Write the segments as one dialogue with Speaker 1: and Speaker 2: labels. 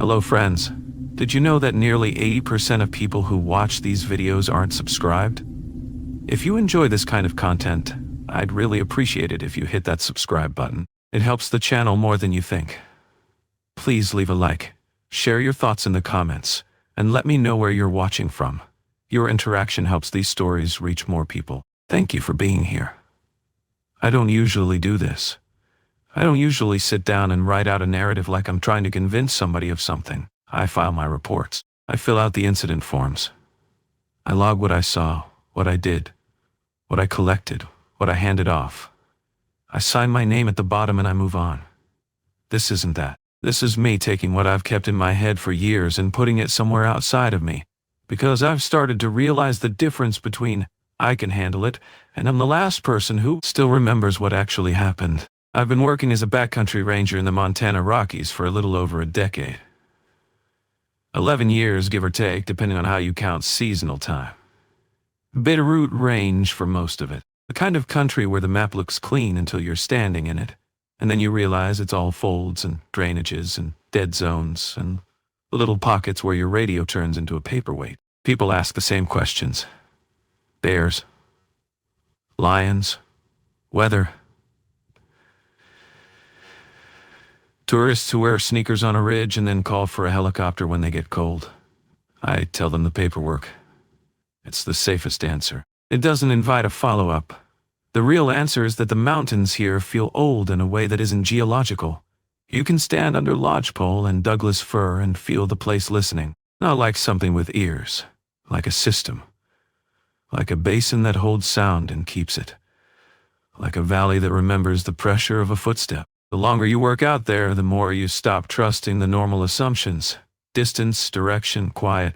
Speaker 1: Hello friends. Did you know that nearly 80% of people who watch these videos aren't subscribed? If you enjoy this kind of content, I'd really appreciate it if you hit that subscribe button. It helps the channel more than you think. Please leave a like, share your thoughts in the comments, and let me know where you're watching from. Your interaction helps these stories reach more people. Thank you for being here. I don't usually do this. I don't usually sit down and write out a narrative like I'm trying to convince somebody of something. I file my reports. I fill out the incident forms. I log what I saw, what I did, what I collected, what I handed off. I sign my name at the bottom and I move on. This isn't that. This is me taking what I've kept in my head for years and putting it somewhere outside of me. Because I've started to realize the difference between I can handle it and I'm the last person who still remembers what actually happened. I've been working as a backcountry ranger in the Montana Rockies for a little over a decade. 11 years, give or take, depending on how you count seasonal time. Bitterroot range for most of it. The kind of country where the map looks clean until you're standing in it, and then you realize it's all folds and drainages and dead zones and little pockets where your radio turns into a paperweight. People ask the same questions. Bears. Lions. Weather. Tourists who wear sneakers on a ridge and then call for a helicopter when they get cold. I tell them the paperwork. It's the safest answer. It doesn't invite a follow-up. The real answer is that the mountains here feel old in a way that isn't geological. You can stand under lodgepole and Douglas fir and feel the place listening. Not like something with ears. Like a system. Like a basin that holds sound and keeps it. Like a valley that remembers the pressure of a footstep. The longer you work out there, the more you stop trusting the normal assumptions. Distance, direction, quiet.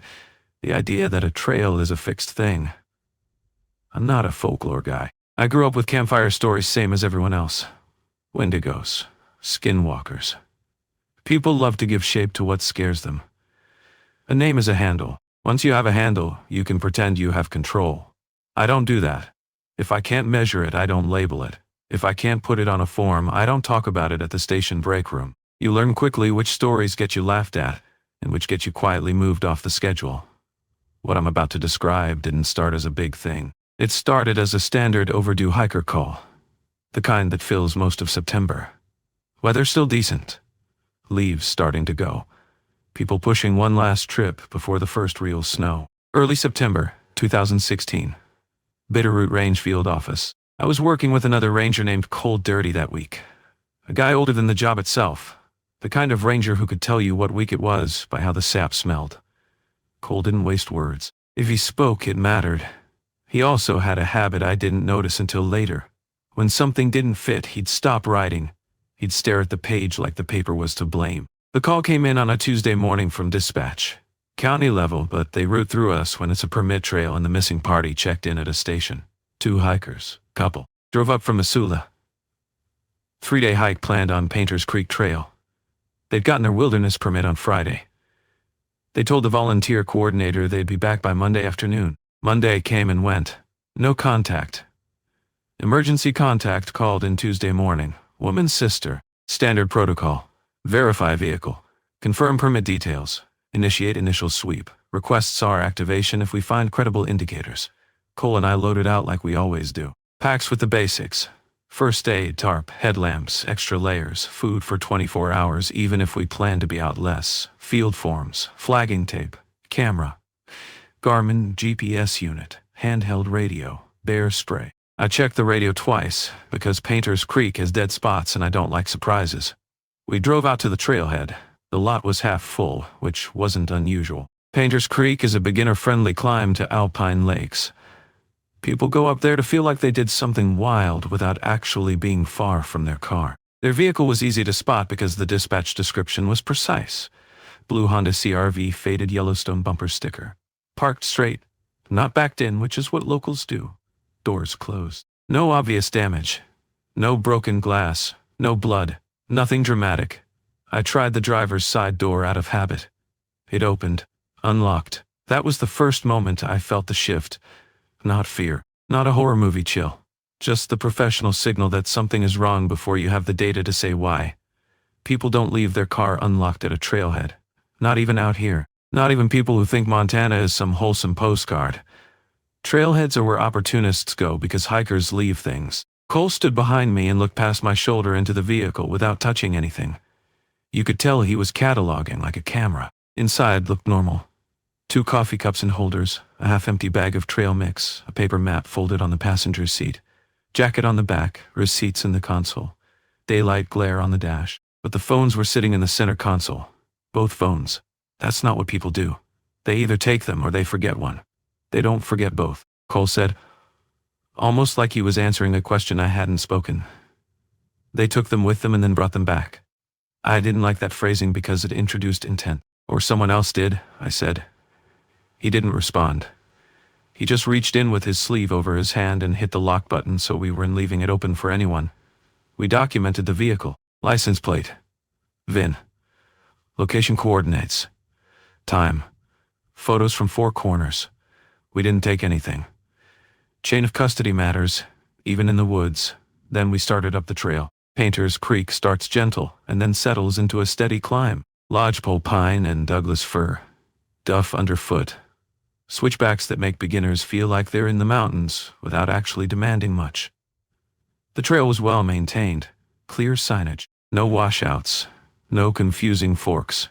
Speaker 1: The idea that a trail is a fixed thing. I'm not a folklore guy. I grew up with campfire stories same as everyone else. Wendigos. Skinwalkers. People love to give shape to what scares them. A name is a handle. Once you have a handle, you can pretend you have control. I don't do that. If I can't measure it, I don't label it. If I can't put it on a form, I don't talk about it at the station break room. You learn quickly which stories get you laughed at, and which get you quietly moved off the schedule. What I'm about to describe didn't start as a big thing. It started as a standard overdue hiker call. The kind that fills most of September. Weather still decent. Leaves starting to go. People pushing one last trip before the first real snow. Early September, 2016. Bitterroot Range Field Office. I was working with another ranger named Cold Dirty that week. A guy older than the job itself. The kind of ranger who could tell you what week it was by how the sap smelled. Cole didn't waste words. If he spoke, it mattered. He also had a habit I didn't notice until later. When something didn't fit, he'd stop writing. He'd stare at the page like the paper was to blame. The call came in on a Tuesday morning from dispatch. County level, but they route through us when it's a permit trail and the missing party checked in at a station. 2 hikers. Couple. Drove up from Missoula. 3-day hike planned on Painters Creek Trail. They'd gotten their wilderness permit on Friday. They told the volunteer coordinator they'd be back by Monday afternoon. Monday came and went. No contact. Emergency contact called in Tuesday morning. Woman's sister. Standard protocol. Verify vehicle. Confirm permit details. Initiate initial sweep. Request SAR activation if we find credible indicators. Cole and I loaded out like we always do. Packs with the basics. First aid, tarp, headlamps, extra layers, food for 24 hours even if we plan to be out less, field forms, flagging tape, camera, Garmin GPS unit, handheld radio, bear spray. I checked the radio twice because Painters Creek has dead spots and I don't like surprises. We drove out to the trailhead. The lot was half full, which wasn't unusual. Painters Creek is a beginner-friendly climb to alpine lakes. People go up there to feel like they did something wild without actually being far from their car. Their vehicle was easy to spot because the dispatch description was precise. Blue Honda CR-V faded Yellowstone bumper sticker. Parked straight, not backed in, which is what locals do. Doors closed. No obvious damage. No broken glass. No blood. Nothing dramatic. I tried the driver's side door out of habit. It opened. Unlocked. That was the first moment I felt the shift. Not fear. Not a horror movie chill. Just the professional signal that something is wrong before you have the data to say why. People don't leave their car unlocked at a trailhead. Not even out here. Not even people who think Montana is some wholesome postcard. Trailheads are where opportunists go because hikers leave things. Cole stood behind me and looked past my shoulder into the vehicle without touching anything. You could tell he was cataloging like a camera. Inside looked normal. 2 coffee cups and holders, a half-empty bag of trail mix, a paper map folded on the passenger seat, jacket on the back, receipts in the console, daylight glare on the dash. But the phones were sitting in the center console. Both phones. That's not what people do. They either take them or they forget one. They don't forget both, Cole said, almost like he was answering a question I hadn't spoken. They took them with them and then brought them back. I didn't like that phrasing because it introduced intent. Or someone else did, I said. He didn't respond. He just reached in with his sleeve over his hand and hit the lock button so we weren't leaving it open for anyone. We documented the vehicle, license plate, VIN, location coordinates, time, photos from 4 corners. We didn't take anything. Chain of custody matters, even in the woods. Then we started up the trail. Painter's Creek starts gentle and then settles into a steady climb. Lodgepole pine and Douglas fir. Duff underfoot. Switchbacks that make beginners feel like they're in the mountains without actually demanding much. The trail was well maintained. Clear signage. No washouts. No confusing forks.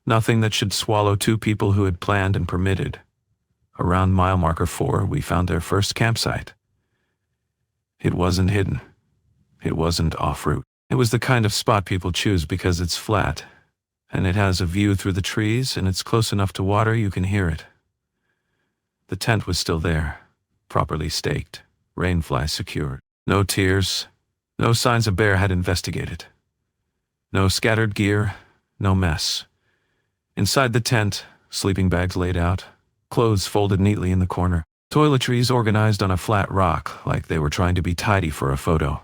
Speaker 1: Nothing that should swallow 2 people who had planned and permitted. Around mile marker 4, we found their first campsite. It wasn't hidden. It wasn't off-route. It was the kind of spot people choose because it's flat, and it has a view through the trees, and it's close enough to water you can hear it. The tent was still there, properly staked, rainfly secured. No tears, no signs a bear had investigated. No scattered gear, no mess. Inside the tent, sleeping bags laid out, clothes folded neatly in the corner, toiletries organized on a flat rock like they were trying to be tidy for a photo.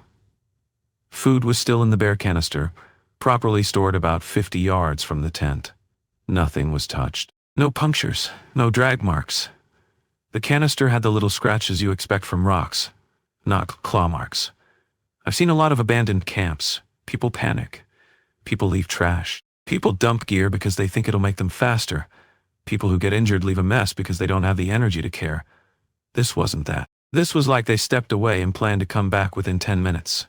Speaker 1: Food was still in the bear canister, properly stored about 50 yards from the tent. Nothing was touched. No punctures, no drag marks. The canister had the little scratches you expect from rocks, not claw marks. I've seen a lot of abandoned camps. People panic. People leave trash. People dump gear because they think it'll make them faster. People who get injured leave a mess because they don't have the energy to care. This wasn't that. This was like they stepped away and planned to come back within 10 minutes.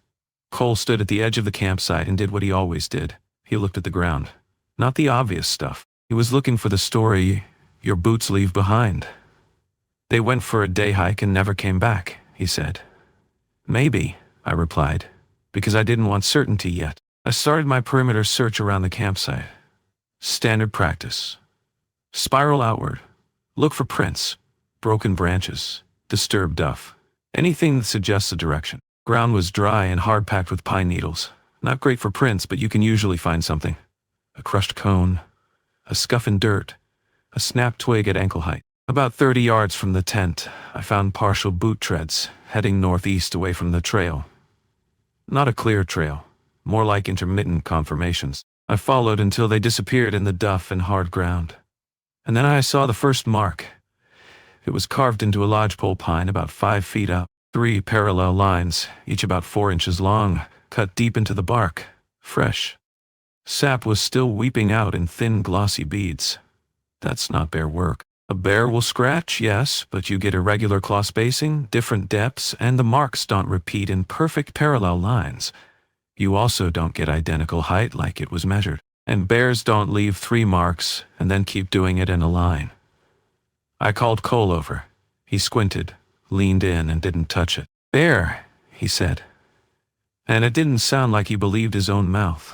Speaker 1: Cole stood at the edge of the campsite and did what he always did. He looked at the ground. Not the obvious stuff. He was looking for the story your boots leave behind. They went for a day hike and never came back, he said. Maybe, I replied, because I didn't want certainty yet. I started my perimeter search around the campsite. Standard practice. Spiral outward. Look for prints, broken branches, disturbed duff. Anything that suggests a direction. Ground was dry and hard-packed with pine needles. Not great for prints, but you can usually find something. A crushed cone, a scuff in dirt, a snapped twig at ankle height. About 30 yards from the tent, I found partial boot treads, heading northeast away from the trail. Not a clear trail, more like intermittent conformations. I followed until they disappeared in the duff and hard ground. And then I saw the first mark. It was carved into a lodgepole pine about 5 feet up. 3 parallel lines, each about 4 inches long, cut deep into the bark, fresh. Sap was still weeping out in thin, glossy beads. That's not bear work. A bear will scratch, yes, but you get irregular claw spacing, different depths, and the marks don't repeat in perfect parallel lines. You also don't get identical height like it was measured. And bears don't leave 3 marks and then keep doing it in a line. I called Cole over. He squinted, leaned in, and didn't touch it. Bear, he said. And it didn't sound like he believed his own mouth.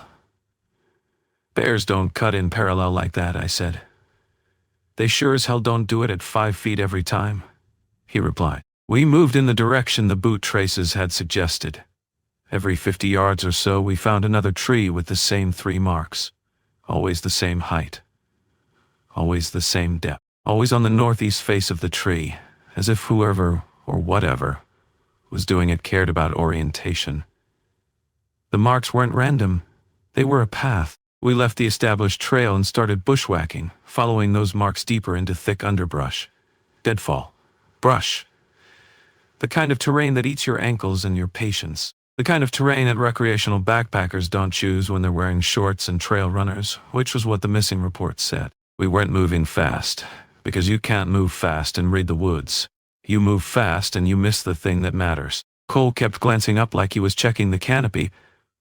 Speaker 1: Bears don't cut in parallel like that, I said. They sure as hell don't do it at 5 feet every time, he replied. We moved in the direction the boot traces had suggested. Every 50 yards or so we found another tree with the same 3 marks. Always the same height. Always the same depth. Always on the northeast face of the tree, as if whoever, or whatever, was doing it cared about orientation. The marks weren't random. They were a path. We left the established trail and started bushwhacking, following those marks deeper into thick underbrush. Deadfall. Brush. The kind of terrain that eats your ankles and your patience. The kind of terrain that recreational backpackers don't choose when they're wearing shorts and trail runners, which was what the missing report said. We weren't moving fast, because you can't move fast and read the woods. You move fast and you miss the thing that matters. Cole kept glancing up like he was checking the canopy,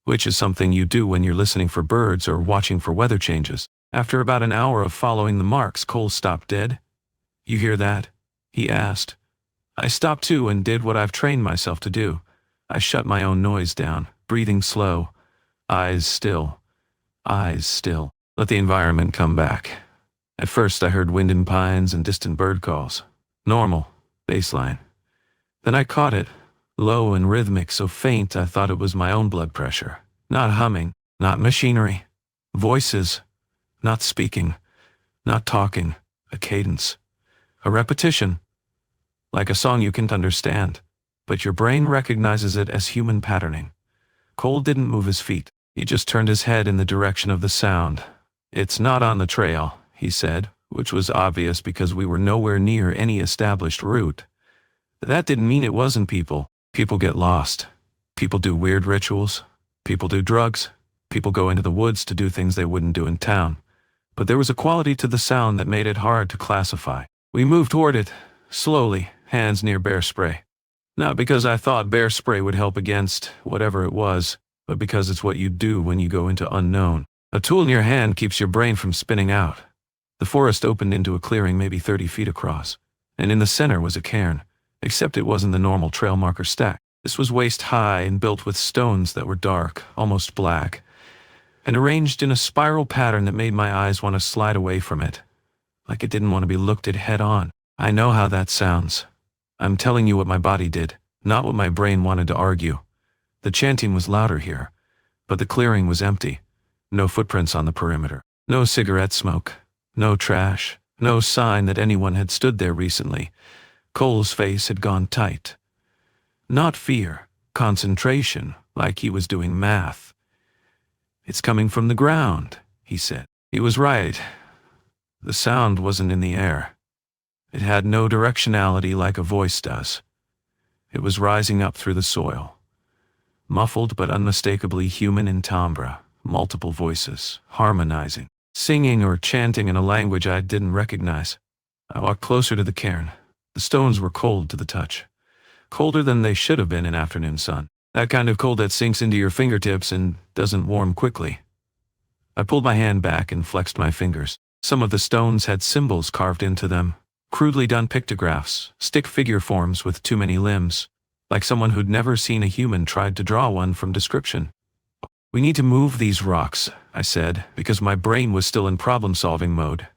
Speaker 1: which is something you do when you're listening for birds or watching for weather changes. After about an hour of following the marks, Cole stopped dead. "You hear that?" he asked. I stopped too and did what I've trained myself to do. I shut my own noise down, breathing slow, eyes still. Let the environment come back. At first I heard wind in pines and distant bird calls. Normal, baseline. Then I caught it, low and rhythmic, so faint I thought it was my own blood pressure. Not humming, not machinery. Voices, not speaking, not talking, a cadence. A repetition, like a song you can't understand, but your brain recognizes it as human patterning. Cole didn't move his feet. He just turned his head in the direction of the sound. "It's not on the trail," he said, which was obvious because we were nowhere near any established route. That didn't mean it wasn't people. People get lost. People do weird rituals. People do drugs. People go into the woods to do things they wouldn't do in town. But there was a quality to the sound that made it hard to classify. We moved toward it, slowly, hands near bear spray. Not because I thought bear spray would help against whatever it was, but because it's what you do when you go into unknown. A tool in your hand keeps your brain from spinning out. The forest opened into a clearing maybe 30 feet across, and in the center was a cairn, except it wasn't the normal trail marker stack. This was waist high and built with stones that were dark, almost black, and arranged in a spiral pattern that made my eyes want to slide away from it, like it didn't want to be looked at head on. I know how that sounds. I'm telling you what my body did, not what my brain wanted to argue. The chanting was louder here, but the clearing was empty. No footprints on the perimeter. No cigarette smoke. No trash. No sign that anyone had stood there recently. Cole's face had gone tight. Not fear, concentration, like he was doing math. "It's coming from the ground," he said. He was right. The sound wasn't in the air. It had no directionality like a voice does. It was rising up through the soil. Muffled but unmistakably human in timbre, multiple voices, harmonizing, singing or chanting in a language I didn't recognize. I walked closer to the cairn. The stones were cold to the touch. Colder than they should have been in afternoon sun. That kind of cold that sinks into your fingertips and doesn't warm quickly. I pulled my hand back and flexed my fingers. Some of the stones had symbols carved into them. Crudely done pictographs, stick figure forms with too many limbs, like someone who'd never seen a human tried to draw one from description. "We need to move these rocks," I said, because my brain was still in problem-solving mode.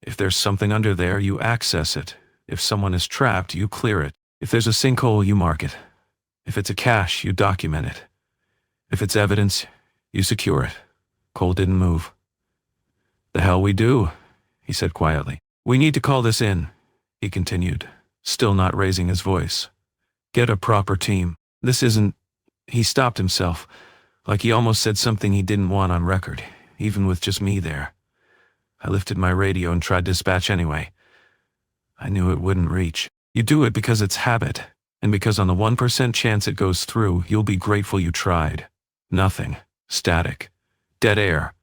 Speaker 1: If there's something under there, you access it. If someone is trapped, you clear it. If there's a sinkhole, you mark it. If it's a cache, you document it. If it's evidence, you secure it. Cole didn't move. "The hell we do," he said quietly. "We need to call this in," he continued, still not raising his voice. "Get a proper team. This isn't—" He stopped himself, like he almost said something he didn't want on record, even with just me there. I lifted my radio and tried dispatch anyway. I knew it wouldn't reach. You do it because it's habit, and because on the 1% chance it goes through, you'll be grateful you tried. Nothing. Static. Dead air.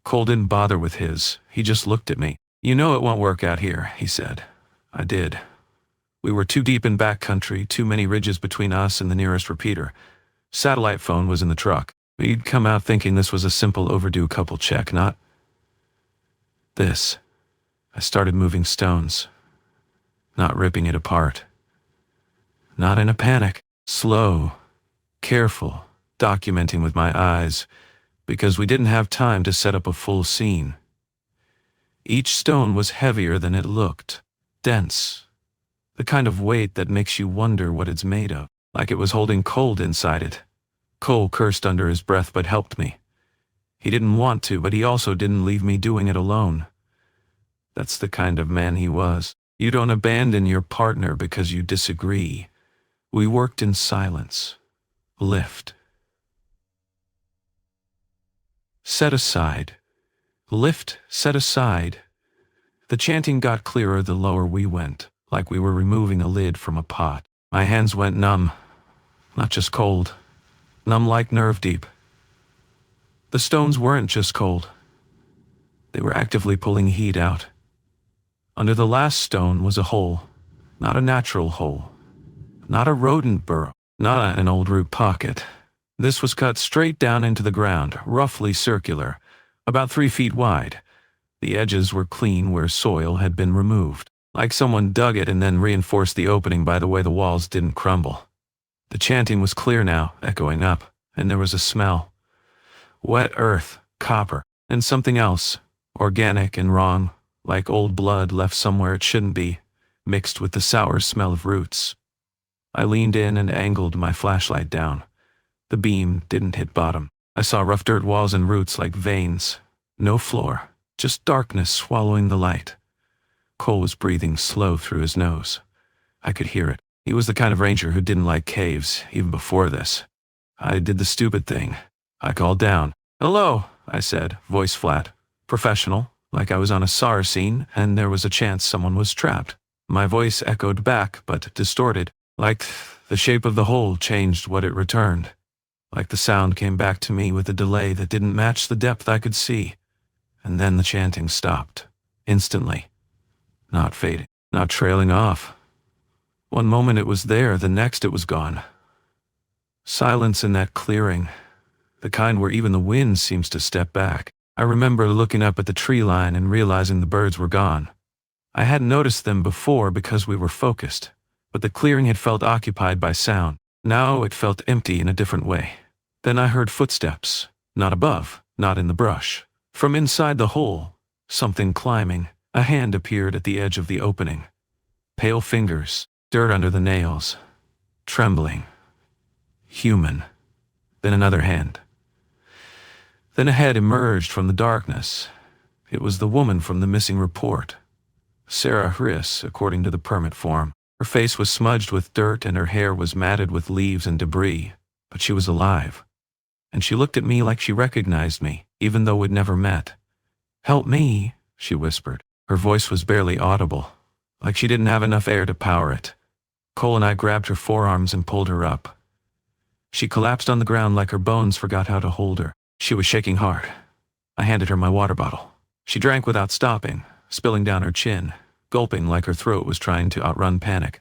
Speaker 1: Cole didn't bother with his. He just looked at me. "You know it won't work out here," he said. I did. We were too deep in backcountry, too many ridges between us and the nearest repeater. Satellite phone was in the truck. We'd come out thinking this was a simple overdue couple check, not this. I started moving stones, not ripping it apart. Not in a panic. Slow, careful, documenting with my eyes, because we didn't have time to set up a full scene. Each stone was heavier than it looked, dense, the kind of weight that makes you wonder what it's made of, like it was holding cold inside it. Cole cursed under his breath but helped me. He didn't want to, but he also didn't leave me doing it alone. That's the kind of man he was. You don't abandon your partner because you disagree. We worked in silence. Lift. Set aside. Lift, set aside. The chanting got clearer the lower we went, like we were removing a lid from a pot. My hands went numb. Not just cold. numb like nerve deep. The stones weren't just cold. They were actively pulling heat out. Under the last stone was a hole, not a natural hole, not a rodent burrow, not an old root pocket. This was cut straight down into the ground, roughly circular, about 3 feet wide. The edges were clean where soil had been removed, like someone dug it and then reinforced the opening by the way the walls didn't crumble. The chanting was clear now, echoing up, and there was a smell. Wet earth, copper, and something else, organic and wrong, like old blood left somewhere it shouldn't be, mixed with the sour smell of roots. I leaned in and angled my flashlight down. The beam didn't hit bottom. I saw rough dirt walls and roots like veins. No floor, just darkness swallowing the light. Cole was breathing slow through his nose. I could hear it. He was the kind of ranger who didn't like caves, even before this. I did the stupid thing. I called down. "Hello," I said, voice flat, professional, like I was on a SAR scene and there was a chance someone was trapped. My voice echoed back, but distorted, like the shape of the hole changed what it returned. Like the sound came back to me with a delay that didn't match the depth I could see. And then the chanting stopped, instantly. Not fading, not trailing off. One moment it was there, the next it was gone. Silence in that clearing, the kind where even the wind seems to step back. I remember looking up at the tree line and realizing the birds were gone. I hadn't noticed them before because we were focused, but the clearing had felt occupied by sound. Now it felt empty in a different way. Then I heard footsteps, not above, not in the brush. From inside the hole, something climbing. A hand appeared at the edge of the opening. Pale fingers, dirt under the nails, trembling. Human. Then another hand. Then a head emerged from the darkness. It was the woman from the missing report. Sarah Hriss, according to the permit form. Her face was smudged with dirt and her hair was matted with leaves and debris, but she was alive. And she looked at me like she recognized me, even though we'd never met. "Help me," she whispered. Her voice was barely audible, like she didn't have enough air to power it. Cole and I grabbed her forearms and pulled her up. She collapsed on the ground like her bones forgot how to hold her. She was shaking hard. I handed her my water bottle. She drank without stopping, spilling down her chin, gulping like her throat was trying to outrun panic.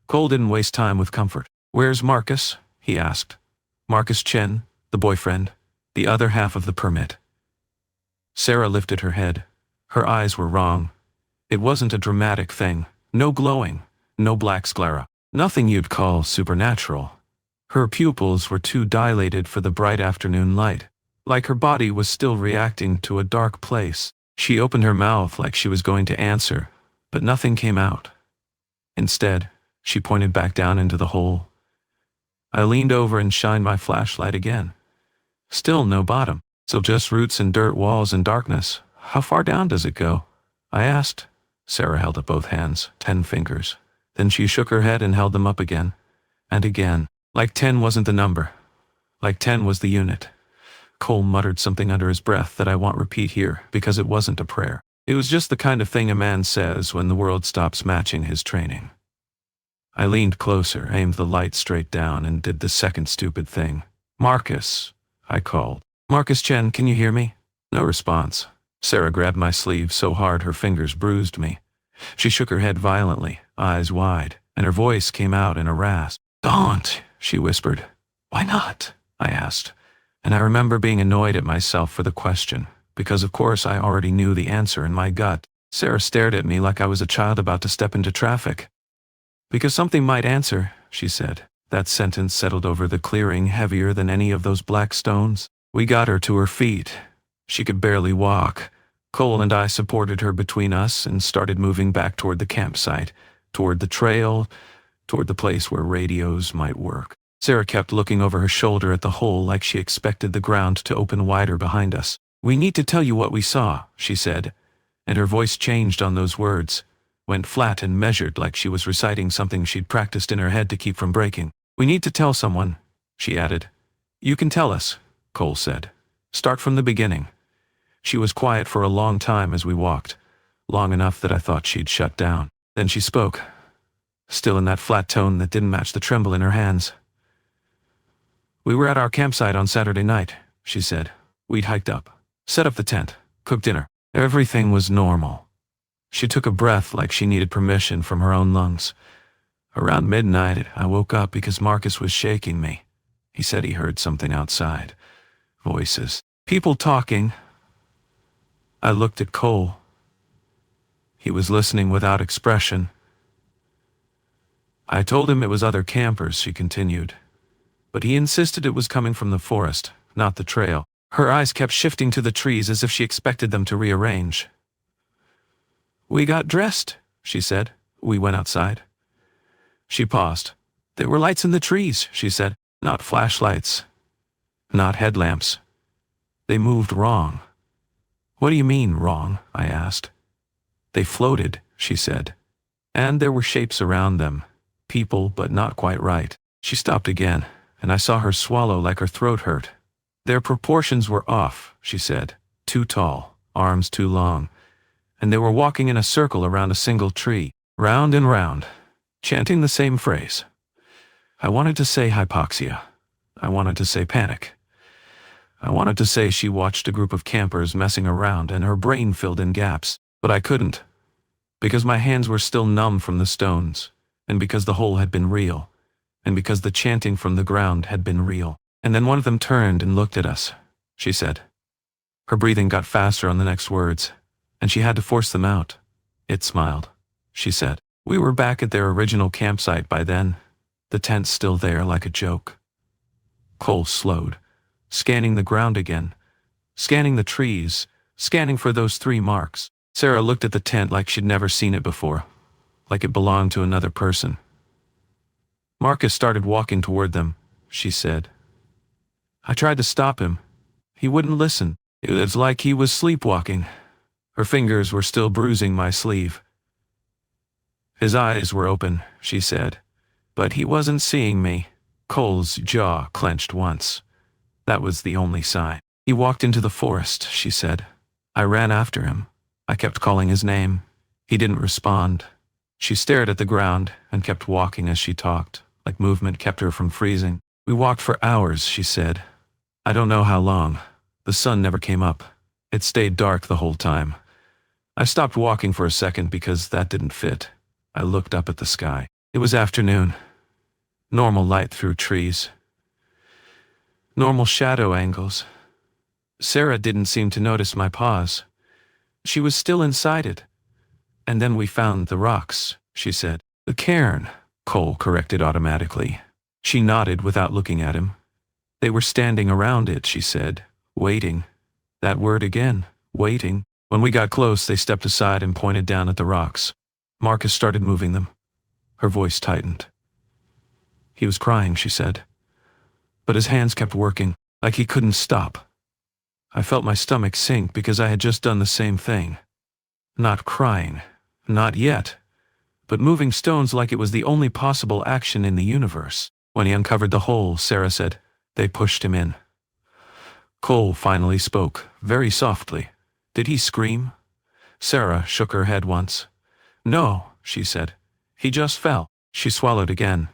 Speaker 1: Cole didn't waste time with comfort. "Where's Marcus?" he asked. Marcus Chen, the boyfriend, the other half of the permit. Sarah lifted her head. Her eyes were wrong. It wasn't a dramatic thing. No glowing, no black sclera, nothing you'd call supernatural. Her pupils were too dilated for the bright afternoon light, like her body was still reacting to a dark place. She opened her mouth like she was going to answer, but nothing came out. Instead, she pointed back down into the hole. I leaned over and shined my flashlight again. Still no bottom, so just roots and dirt walls and darkness. "How far down does it go?" I asked. Sarah held up both hands, 10 fingers. Then she shook her head and held them up again. And again. Like 10 wasn't the number. Like 10 was the unit. Cole muttered something under his breath that I won't repeat here, because it wasn't a prayer. It was just the kind of thing a man says when the world stops matching his training. I leaned closer, aimed the light straight down, and did the second stupid thing. "Marcus," I called. "Marcus Chen, can you hear me?" No response. Sarah grabbed my sleeve so hard her fingers bruised me. She shook her head violently, eyes wide, and her voice came out in a rasp. "Don't," she whispered. "Why not?" I asked. And I remember being annoyed at myself for the question, because of course I already knew the answer in my gut. Sarah stared at me like I was a child about to step into traffic. "Because something might answer," she said. That sentence settled over the clearing heavier than any of those black stones. We got her to her feet. She could barely walk. Cole and I supported her between us and started moving back toward the campsite, toward the trail, toward the place where radios might work. Sarah kept looking over her shoulder at the hole like she expected the ground to open wider behind us. "We need to tell you what we saw," she said, and her voice changed on those words, went flat and measured like she was reciting something she'd practiced in her head to keep from breaking. "We need to tell someone," she added. "You can tell us," Cole said. "Start from the beginning." She was quiet for a long time as we walked, long enough that I thought she'd shut down. Then she spoke, still in that flat tone that didn't match the tremble in her hands. We were at our campsite on Saturday night, she said. We'd hiked up, set up the tent, cooked dinner. Everything was normal. She took a breath like she needed permission from her own lungs. Around midnight, I woke up because Marcus was shaking me. He said he heard something outside. Voices. People talking. I looked at Cole. He was listening without expression. I told him it was other campers, she continued. But he insisted it was coming from the forest, not the trail. Her eyes kept shifting to the trees as if she expected them to rearrange. We got dressed, she said. We went outside. She paused. There were lights in the trees, she said. Not flashlights. Not headlamps. They moved wrong. What do you mean, wrong? I asked. They floated, she said. And there were shapes around them. People, but not quite right. She stopped again, and I saw her swallow like her throat hurt. Their proportions were off, she said. Too tall, arms too long. And they were walking in a circle around a single tree, round and round, chanting the same phrase. I wanted to say hypoxia. I wanted to say panic. I wanted to say she watched a group of campers messing around and her brain filled in gaps, but I couldn't. Because my hands were still numb from the stones, and because the hole had been real, and because the chanting from the ground had been real. And then one of them turned and looked at us, she said. Her breathing got faster on the next words, and she had to force them out. It smiled, she said. We were back at their original campsite by then, the tent still there like a joke. Cole slowed, scanning the ground again, scanning the trees, scanning for those 3 marks. Sarah looked at the tent like she'd never seen it before, like it belonged to another person. Marcus started walking toward them, she said. I tried to stop him. He wouldn't listen. It was like he was sleepwalking. Her fingers were still bruising my sleeve. His eyes were open, she said, but he wasn't seeing me. Cole's jaw clenched once. That was the only sign. He walked into the forest, she said. I ran after him. I kept calling his name. He didn't respond. She stared at the ground and kept walking as she talked, like movement kept her from freezing. We walked for hours, she said. I don't know how long. The sun never came up. It stayed dark the whole time. I stopped walking for a second because that didn't fit. I looked up at the sky. It was afternoon. Normal light through trees. Normal shadow angles. Sarah didn't seem to notice my pause. She was still inside it. And then we found the rocks, she said. The cairn, Cole corrected automatically. She nodded without looking at him. They were standing around it, she said, waiting. That word again, waiting. When we got close, they stepped aside and pointed down at the rocks. Marcus started moving them. Her voice tightened. He was crying, she said. But his hands kept working, like he couldn't stop. I felt my stomach sink because I had just done the same thing. Not crying, not yet, but moving stones like it was the only possible action in the universe. When he uncovered the hole, Sarah said, they pushed him in. Cole finally spoke, very softly. Did he scream? Sarah shook her head once. No, she said. He just fell. She swallowed again.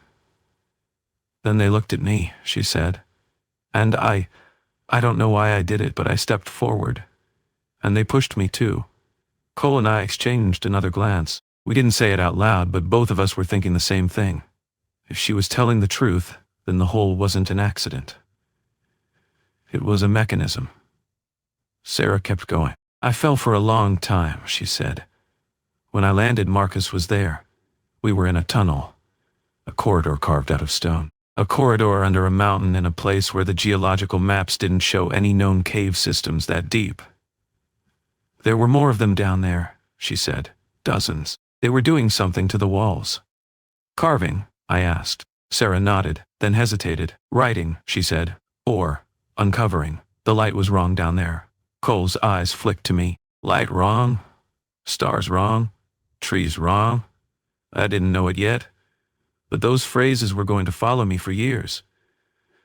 Speaker 1: Then they looked at me, she said. And I don't know why I did it, but I stepped forward. And they pushed me too. Cole and I exchanged another glance. We didn't say it out loud, but both of us were thinking the same thing. If she was telling the truth, then the hole wasn't an accident. It was a mechanism. Sarah kept going. I fell for a long time, she said. When I landed, Marcus was there. We were in a tunnel, a corridor carved out of stone. A corridor under a mountain in a place where the geological maps didn't show any known cave systems that deep. There were more of them down there, she said. Dozens. They were doing something to the walls. Carving? I asked. Sarah nodded, then hesitated. Writing, she said. Or uncovering. The light was wrong down there. Cole's eyes flicked to me. Light wrong? Stars wrong? Trees wrong? I didn't know it yet. But those phrases were going to follow me for years.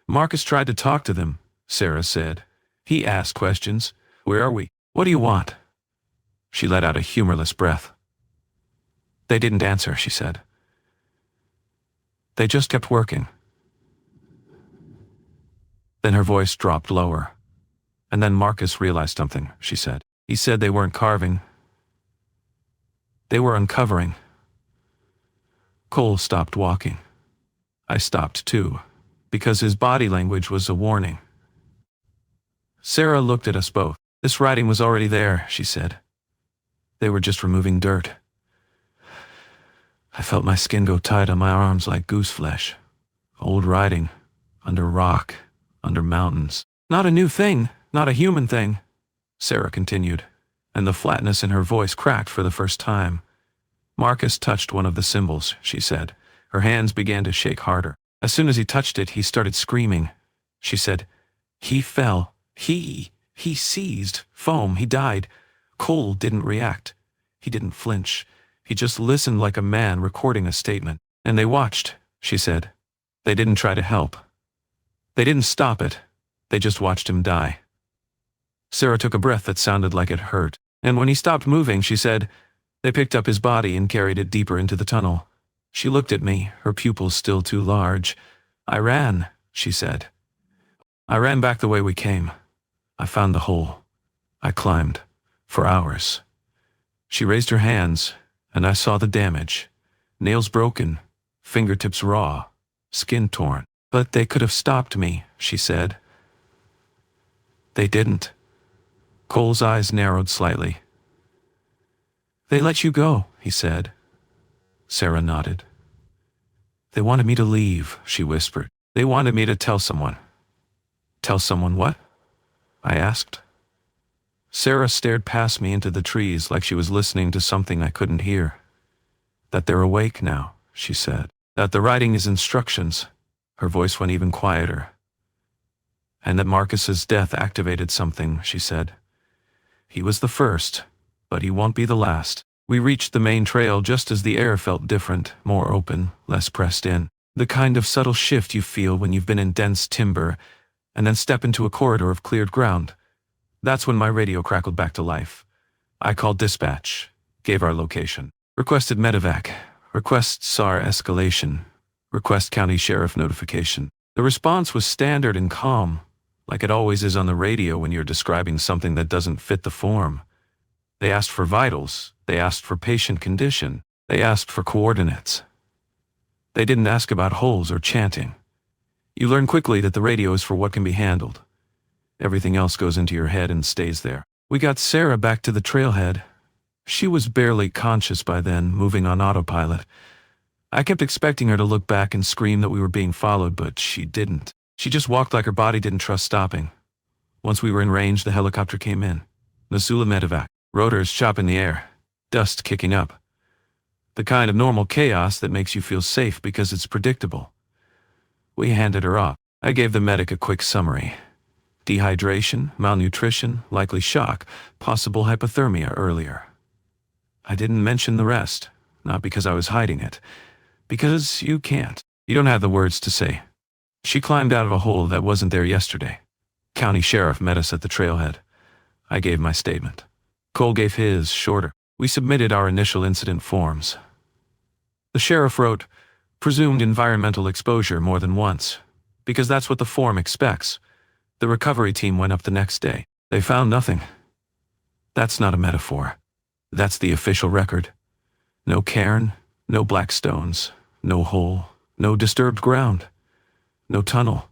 Speaker 1: Marcus tried to talk to them, Sarah said. He asked questions. Where are we? What do you want? She let out a humorless breath. They didn't answer, she said. They just kept working. Then her voice dropped lower. And then Marcus realized something, she said. He said they weren't carving. They were uncovering. Cole stopped walking. I stopped too, because his body language was a warning. Sarah looked at us both. This writing was already there, she said. They were just removing dirt. I felt my skin go tight on my arms like goose flesh. Old writing, under rock, under mountains. Not a new thing, not a human thing, Sarah continued, and the flatness in her voice cracked for the first time. Marcus touched one of the symbols, she said. Her hands began to shake harder. As soon as he touched it, he started screaming. She said, "He fell. He seized. Foam. He died." Cole didn't react. He didn't flinch. He just listened like a man recording a statement. And they watched, she said. They didn't try to help. They didn't stop it. They just watched him die. Sarah took a breath that sounded like it hurt. And when he stopped moving, she said, they picked up his body and carried it deeper into the tunnel. She looked at me, her pupils still too large. I ran, she said. I ran back the way we came. I found the hole. I climbed. For hours. She raised her hands, and I saw the damage. Nails broken, fingertips raw, skin torn. But they could have stopped me, she said. They didn't. Cole's eyes narrowed slightly. They let you go, he said. Sarah nodded. They wanted me to leave, she whispered. They wanted me to tell someone. Tell someone what? I asked. Sarah stared past me into the trees like she was listening to something I couldn't hear. That they're awake now, she said. That the writing is instructions. Her voice went even quieter. And that Marcus's death activated something, she said. He was the first, but he won't be the last. We reached the main trail just as the air felt different, more open, less pressed in. The kind of subtle shift you feel when you've been in dense timber and then step into a corridor of cleared ground. That's when my radio crackled back to life. I called dispatch, gave our location, requested medevac, request SAR escalation, request county sheriff notification. The response was standard and calm, like it always is on the radio when you're describing something that doesn't fit the form. They asked for vitals, they asked for patient condition, they asked for coordinates. They didn't ask about holes or chanting. You learn quickly that the radio is for what can be handled. Everything else goes into your head and stays there. We got Sarah back to the trailhead. She was barely conscious by then, moving on autopilot. I kept expecting her to look back and scream that we were being followed, but she didn't. She just walked like her body didn't trust stopping. Once we were in range, the helicopter came in. Missoula medevac. Rotors chop in the air. Dust kicking up. The kind of normal chaos that makes you feel safe because it's predictable. We handed her off. I gave the medic a quick summary. Dehydration, malnutrition, likely shock, possible hypothermia earlier. I didn't mention the rest, not because I was hiding it. Because you can't. You don't have the words to say. She climbed out of a hole that wasn't there yesterday. County sheriff met us at the trailhead. I gave my statement. Cole gave his, shorter. We submitted our initial incident forms. The sheriff wrote, presumed environmental exposure more than once, because that's what the form expects. The recovery team went up the next day. They found nothing. That's not a metaphor. That's the official record. No cairn, no black stones, no hole, no disturbed ground, no tunnel,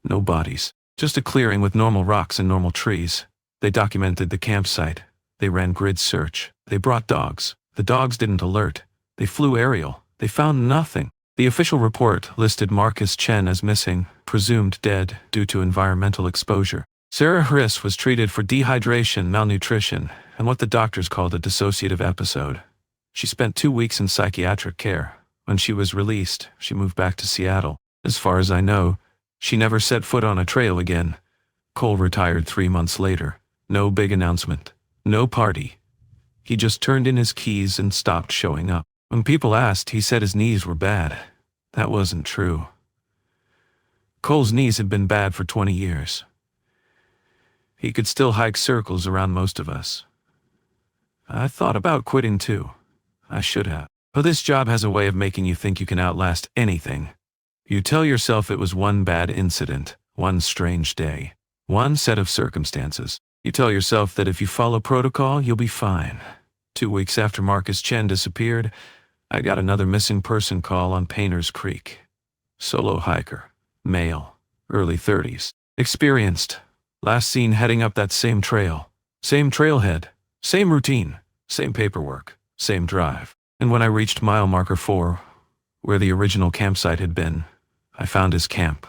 Speaker 1: no bodies. Just a clearing with normal rocks and normal trees. They documented the campsite. They ran grid search. They brought dogs. The dogs didn't alert. They flew aerial. They found nothing. The official report listed Marcus Chen as missing, presumed dead due to environmental exposure. Sarah Hriss was treated for dehydration, malnutrition, and what the doctors called a dissociative episode. She spent 2 weeks in psychiatric care. When she was released, she moved back to Seattle. As far as I know, she never set foot on a trail again. Cole retired 3 months later. No big announcement. No party. He just turned in his keys and stopped showing up. When people asked, he said his knees were bad. That wasn't true. Cole's knees had been bad for 20 years. He could still hike circles around most of us. I thought about quitting too. I should have. But this job has a way of making you think you can outlast anything. You tell yourself it was one bad incident, One strange day. One set of circumstances. You tell yourself that if you follow protocol, you'll be fine. 2 weeks after Marcus Chen disappeared, I got another missing person call on Painter's Creek. Solo hiker. Male. Early 30s. Experienced. Last seen heading up that same trail. Same trailhead. Same routine. Same paperwork. Same drive. And when I reached mile marker 4, where the original campsite had been, I found his camp.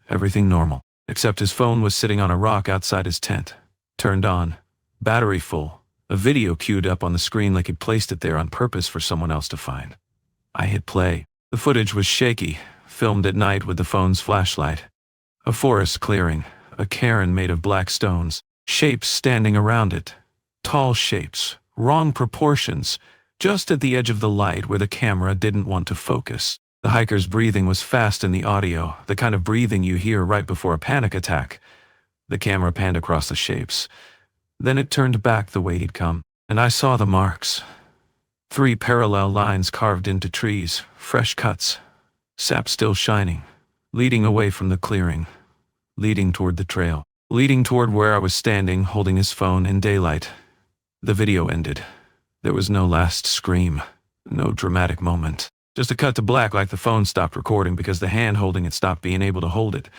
Speaker 1: Everything normal, except his phone was sitting on a rock outside his tent. Turned on. Battery full. A video queued up on the screen like he'd placed it there on purpose for someone else to find. I hit play. The footage was shaky, filmed at night with the phone's flashlight. A forest clearing, a cairn made of black stones, shapes standing around it. Tall shapes, wrong proportions, just at the edge of the light where the camera didn't want to focus. The hiker's breathing was fast in the audio, the kind of breathing you hear right before a panic attack. The camera panned across the shapes. Then it turned back the way he'd come, and I saw the marks. 3 parallel lines carved into trees, fresh cuts, sap still shining, leading away from the clearing, leading toward the trail, leading toward where I was standing, holding his phone in daylight. The video ended. There was no last scream, no dramatic moment. Just a cut to black like the phone stopped recording because the hand holding it stopped being able to hold it.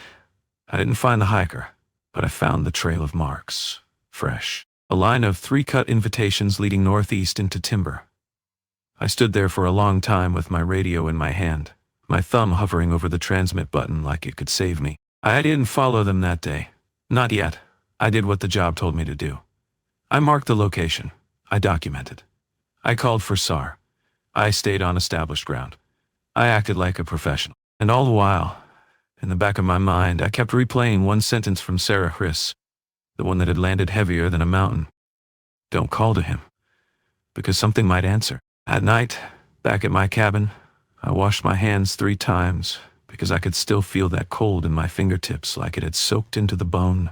Speaker 1: I didn't find the hiker, but I found the trail of marks. Fresh. A line of 3 cut invitations leading northeast into timber. I stood there for a long time with my radio in my hand, my thumb hovering over the transmit button like it could save me. I didn't follow them that day. Not yet. I did what the job told me to do. I marked the location. I documented. I called for SAR. I stayed on established ground. I acted like a professional. And all the while, in the back of my mind, I kept replaying one sentence from Sarah Hriss, the one that had landed heavier than a mountain. Don't call to him, because something might answer. At night, back at my cabin, I washed my hands 3 times, because I could still feel that cold in my fingertips like it had soaked into the bone.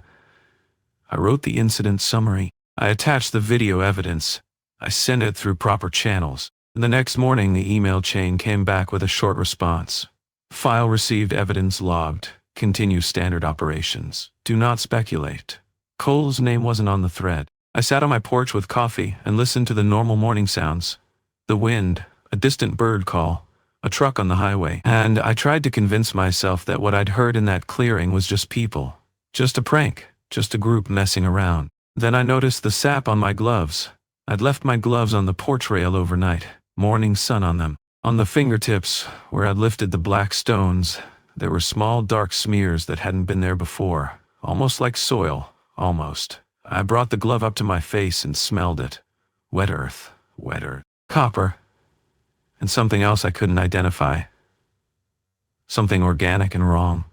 Speaker 1: I wrote the incident summary. I attached the video evidence. I sent it through proper channels. And the next morning, the email chain came back with a short response. File received, evidence logged. Continue standard operations. Do not speculate. Cole's name wasn't on the thread. I sat on my porch with coffee and listened to the normal morning sounds. The wind, a distant bird call, a truck on the highway, and I tried to convince myself that what I'd heard in that clearing was just people. Just a prank. Just a group messing around. Then I noticed the sap on my gloves. I'd left my gloves on the porch rail overnight. Morning sun on them. On the fingertips, where I'd lifted the black stones, there were small dark smears that hadn't been there before. Almost like soil. Almost. I brought the glove up to my face and smelled it. Wet earth. Wet earth. Copper. And something else I couldn't identify. Something organic and wrong.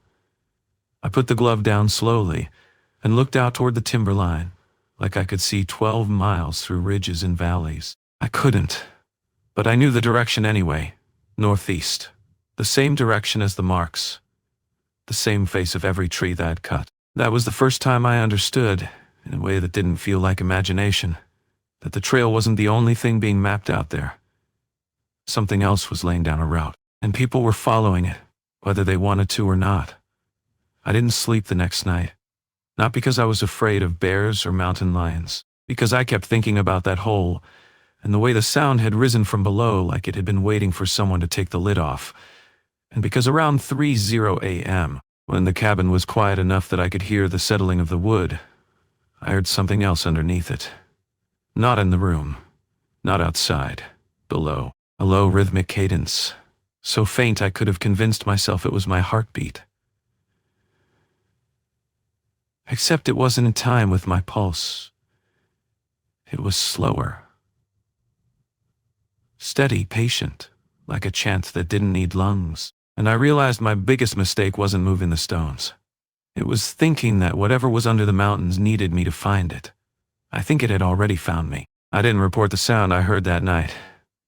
Speaker 1: I put the glove down slowly and looked out toward the timberline, like I could see 12 miles through ridges and valleys. I couldn't. But I knew the direction anyway. Northeast. The same direction as the marks. The same face of every tree that I'd cut. That was the first time I understood, in a way that didn't feel like imagination, that the trail wasn't the only thing being mapped out there. Something else was laying down a route, and people were following it, whether they wanted to or not. I didn't sleep the next night. Not because I was afraid of bears or mountain lions, because I kept thinking about that hole, and the way the sound had risen from below like it had been waiting for someone to take the lid off. And because around 3:00 a.m., when the cabin was quiet enough that I could hear the settling of the wood, I heard something else underneath it. Not in the room. Not outside. Below. A low rhythmic cadence. So faint I could have convinced myself it was my heartbeat. Except it wasn't in time with my pulse. It was slower. Steady, patient, like a chant that didn't need lungs. And I realized my biggest mistake wasn't moving the stones. It was thinking that whatever was under the mountains needed me to find it. I think it had already found me. I didn't report the sound I heard that night.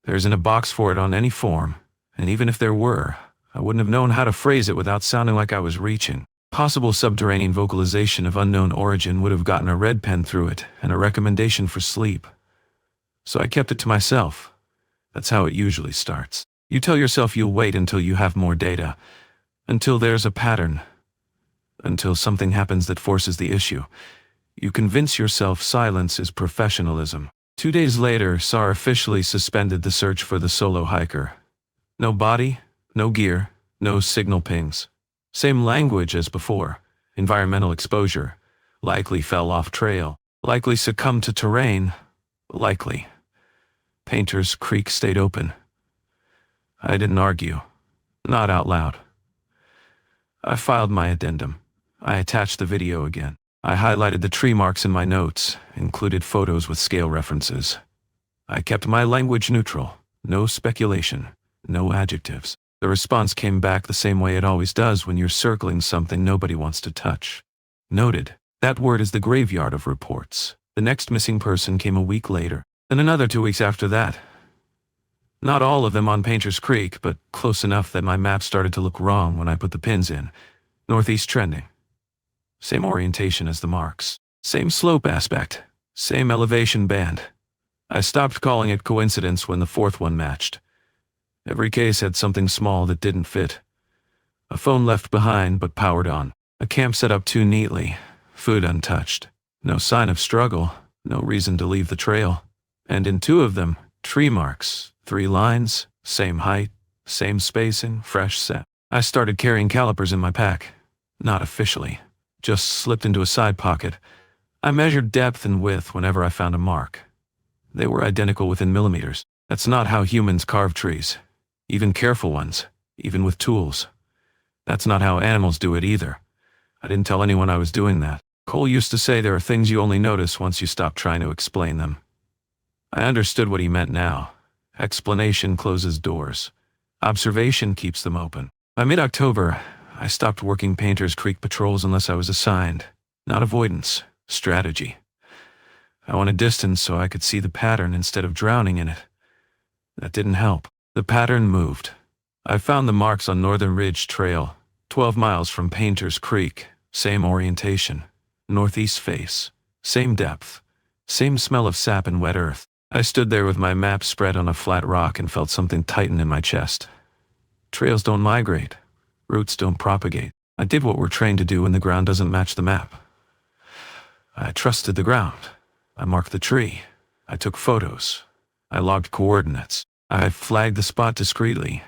Speaker 1: There isn't a box for it on any form, and even if there were, I wouldn't have known how to phrase it without sounding like I was reaching. Possible subterranean vocalization of unknown origin would have gotten a red pen through it and a recommendation for sleep. So I kept it to myself. That's how it usually starts. You tell yourself you'll wait until you have more data, until there's a pattern. until something happens that forces the issue. You convince yourself silence is professionalism. 2 days later, SAR officially suspended the search for the solo hiker. No body, no gear, no signal pings. Same language as before. Environmental exposure. Likely fell off trail. Likely succumbed to terrain. Likely. Painter's Creek stayed open. I didn't argue. Not out loud. I filed my addendum. I attached the video again. I highlighted the tree marks in my notes, included photos with scale references. I kept my language neutral. No speculation. No adjectives. The response came back the same way it always does when you're circling something nobody wants to touch. Noted. That word is the graveyard of reports. The next missing person came a week later, and another 2 weeks after that. Not all of them on Painter's Creek, but close enough that my map started to look wrong when I put the pins in. Northeast trending. Same orientation as the marks. Same slope aspect. Same elevation band. I stopped calling it coincidence when the fourth one matched. Every case had something small that didn't fit. A phone left behind but powered on. A camp set up too neatly. Food untouched. No sign of struggle. No reason to leave the trail. And in 2 of them, tree marks. 3 lines, same height, same spacing, fresh set. I started carrying calipers in my pack. Not officially. Just slipped into a side pocket. I measured depth and width whenever I found a mark. They were identical within millimeters. That's not how humans carve trees. Even careful ones. Even with tools. That's not how animals do it either. I didn't tell anyone I was doing that. Cole used to say there are things you only notice once you stop trying to explain them. I understood what he meant now. Explanation closes doors. Observation keeps them open. By mid-October, I stopped working Painter's Creek patrols unless I was assigned. Not avoidance. Strategy. I wanted distance so I could see the pattern instead of drowning in it. That didn't help. The pattern moved. I found the marks on Northern Ridge Trail, 12 miles from Painter's Creek. Same orientation. Northeast face. Same depth. Same smell of sap and wet earth. I stood there with my map spread on a flat rock and felt something tighten in my chest. Trails don't migrate. Roots don't propagate. I did what we're trained to do when the ground doesn't match the map. I trusted the ground. I marked the tree. I took photos. I logged coordinates. I flagged the spot discreetly.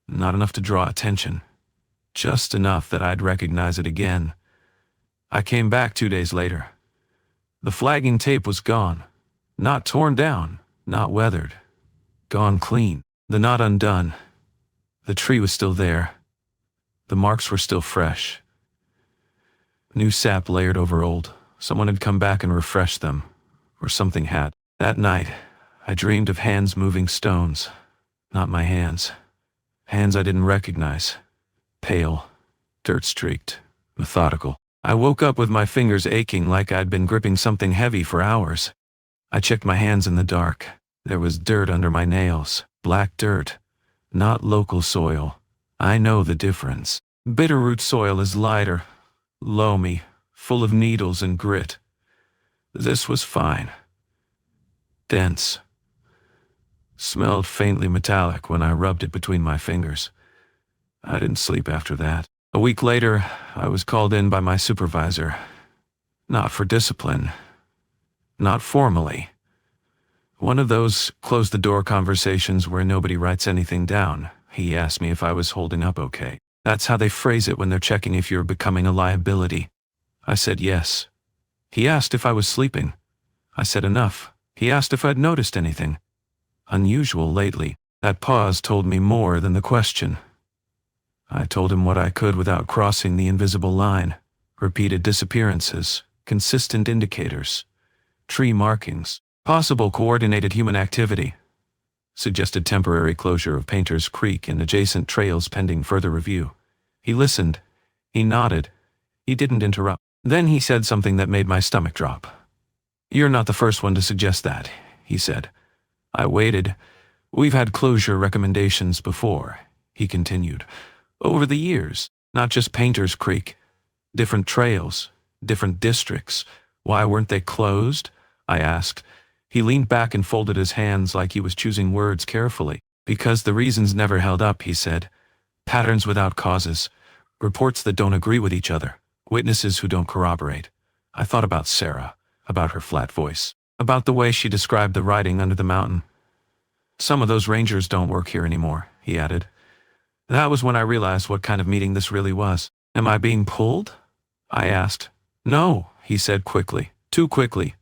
Speaker 1: Not enough to draw attention. Just enough that I'd recognize it again. I came back 2 days later. The flagging tape was gone. Not torn down, not weathered. Gone clean. The knot undone. The tree was still there. The marks were still fresh. New sap layered over old. Someone had come back and refreshed them. Or something had. That night, I dreamed of hands moving stones. Not my hands. Hands I didn't recognize. Pale, dirt-streaked, methodical. I woke up with my fingers aching like I'd been gripping something heavy for hours. I checked my hands in the dark. There was dirt under my nails. Black dirt. Not local soil. I know the difference. Bitterroot soil is lighter, loamy, full of needles and grit. This was fine. Dense. Smelled faintly metallic when I rubbed it between my fingers. I didn't sleep after that. A week later, I was called in by my supervisor. Not for discipline. Not formally. One of those close-the-door conversations where nobody writes anything down. He asked me if I was holding up okay. That's how they phrase it when they're checking if you're becoming a liability. I said yes. He asked if I was sleeping. I said enough. He asked if I'd noticed anything unusual lately. That pause told me more than the question. I told him what I could without crossing the invisible line. Repeated disappearances, consistent indicators, tree markings, possible coordinated human activity. Suggested temporary closure of Painter's Creek and adjacent trails pending further review. He listened. He nodded. He didn't interrupt. Then he said something that made my stomach drop. "You're not the first one to suggest that," he said. I waited. "We've had closure recommendations before," he continued. "Over the years, not just Painter's Creek. Different trails, different districts. Why weren't they closed?" I asked. He leaned back and folded his hands like he was choosing words carefully. "Because the reasons never held up," he said. "Patterns without causes. Reports that don't agree with each other. Witnesses who don't corroborate. I thought about Sarah, about her flat voice, about the way she described the riding under the mountain. Some of those rangers don't work here anymore, he added. That was when I realized what kind of meeting this really was. Am I being pulled? I asked. No, he said quickly. Too quickly.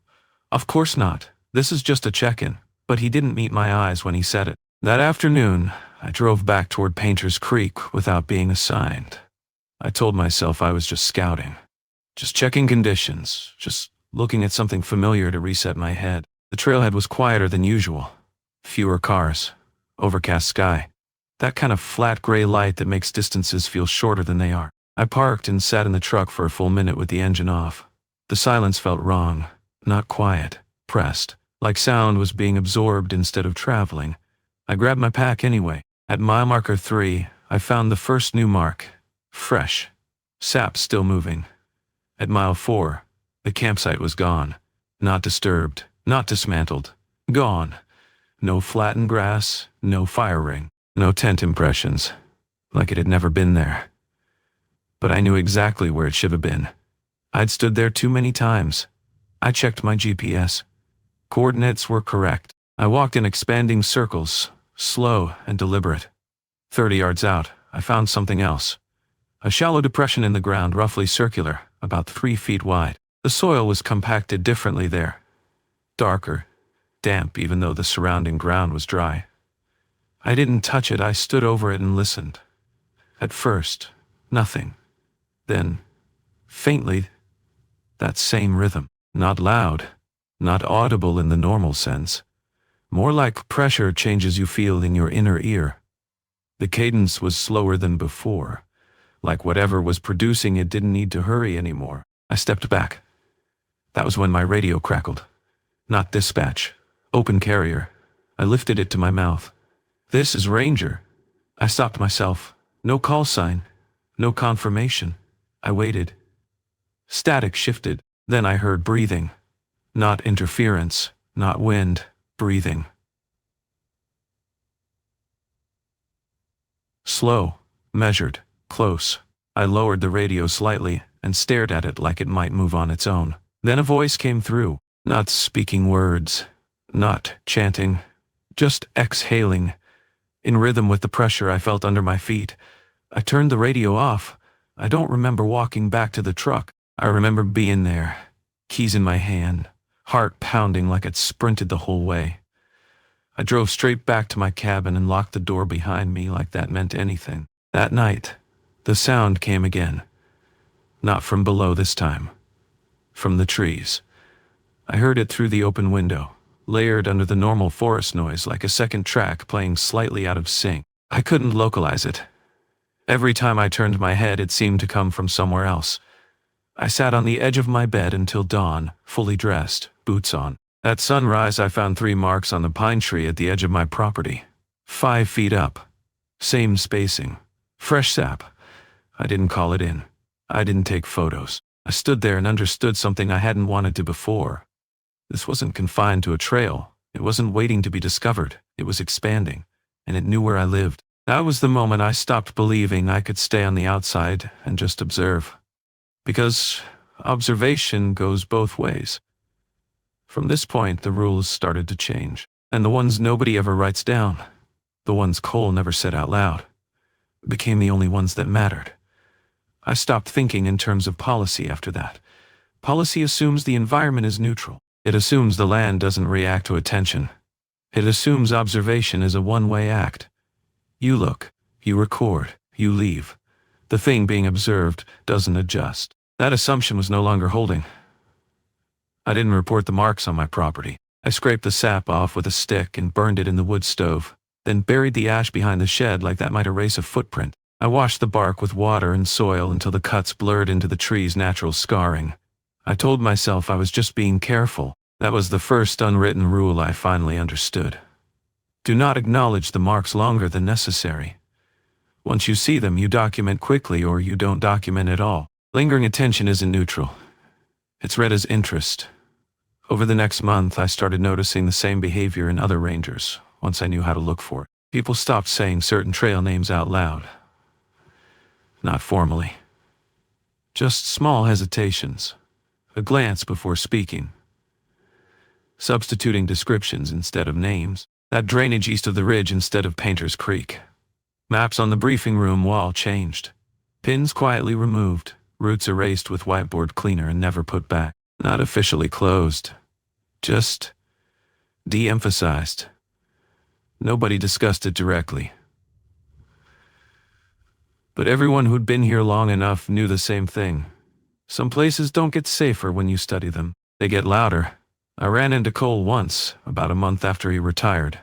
Speaker 1: Of course not. This is just a check-in. But he didn't meet my eyes when he said it. That afternoon, I drove back toward Painter's Creek without being assigned. I told myself I was just scouting. Just checking conditions. Just looking at something familiar to reset my head. The trailhead was quieter than usual. Fewer cars. Overcast sky. That kind of flat gray light that makes distances feel shorter than they are. I parked and sat in the truck for a full minute with the engine off. The silence felt wrong. Not quiet. Pressed. Like sound was being absorbed instead of traveling. I grabbed my pack anyway. At mile marker 3, I found the first new mark. Fresh. Sap still moving. At mile 4, the campsite was gone. Not disturbed. Not dismantled. Gone. No flattened grass. No fire ring. No tent impressions. Like it had never been there. But I knew exactly where it should have been. I'd stood there too many times. I checked my GPS. Coordinates were correct. I walked in expanding circles, slow and deliberate. 30 yards out, I found something else. A shallow depression in the ground, roughly circular, about 3 feet wide. The soil was compacted differently there. Darker, damp even though the surrounding ground was dry. I didn't touch it, I stood over it and listened. At first, nothing. Then, faintly, that same rhythm. Not loud, not audible in the normal sense. More like pressure changes you feel in your inner ear. The cadence was slower than before. Like whatever was producing it didn't need to hurry anymore. I stepped back. That was when my radio crackled. Not dispatch. Open carrier. I lifted it to my mouth. This is Ranger. I stopped myself. No call sign. No confirmation. I waited. Static shifted. Then I heard breathing. Not interference. Not wind. Breathing. Slow. Measured. Close. I lowered the radio slightly and stared at it like it might move on its own. Then a voice came through. Not speaking words. Not chanting. Just exhaling. In rhythm with the pressure I felt under my feet. I turned the radio off. I don't remember walking back to the truck. I remember being there. Keys in my hand. Heart pounding like it sprinted the whole way. I drove straight back to my cabin and locked the door behind me like that meant anything. That night, the sound came again. Not from below this time. From the trees. I heard it through the open window, layered under the normal forest noise like a second track playing slightly out of sync. I couldn't localize it. Every time I turned my head, it seemed to come from somewhere else. I sat on the edge of my bed until dawn, fully dressed, boots on. At sunrise, I found 3 marks on the pine tree at the edge of my property. 5 feet up. Same spacing. Fresh sap. I didn't call it in. I didn't take photos. I stood there and understood something I hadn't wanted to before. This wasn't confined to a trail. It wasn't waiting to be discovered. It was expanding, and it knew where I lived. That was the moment I stopped believing I could stay on the outside and just observe. Because observation goes both ways. From this point, the rules started to change. And the ones nobody ever writes down, the ones Cole never said out loud, became the only ones that mattered. I stopped thinking in terms of policy after that. Policy assumes the environment is neutral. It assumes the land doesn't react to attention. It assumes observation is a one-way act. You look, you record, you leave. The thing being observed doesn't adjust. That assumption was no longer holding. I didn't report the marks on my property. I scraped the sap off with a stick and burned it in the wood stove, then buried the ash behind the shed like that might erase a footprint. I washed the bark with water and soil until the cuts blurred into the tree's natural scarring. I told myself I was just being careful. That was the first unwritten rule I finally understood. Do not acknowledge the marks longer than necessary. Once you see them, you document quickly or you don't document at all. Lingering attention isn't neutral. It's read as interest. Over the next month, I started noticing the same behavior in other rangers, once I knew how to look for it. People stopped saying certain trail names out loud. Not formally. Just small hesitations. A glance before speaking. Substituting descriptions instead of names. That drainage east of the ridge instead of Painter's Creek. Maps on the briefing room wall changed. Pins quietly removed. Routes erased with whiteboard cleaner and never put back. Not officially closed. Just de-emphasized. Nobody discussed it directly. But everyone who'd been here long enough knew the same thing. Some places don't get safer when you study them. They get louder. I ran into Cole once, about a month after he retired.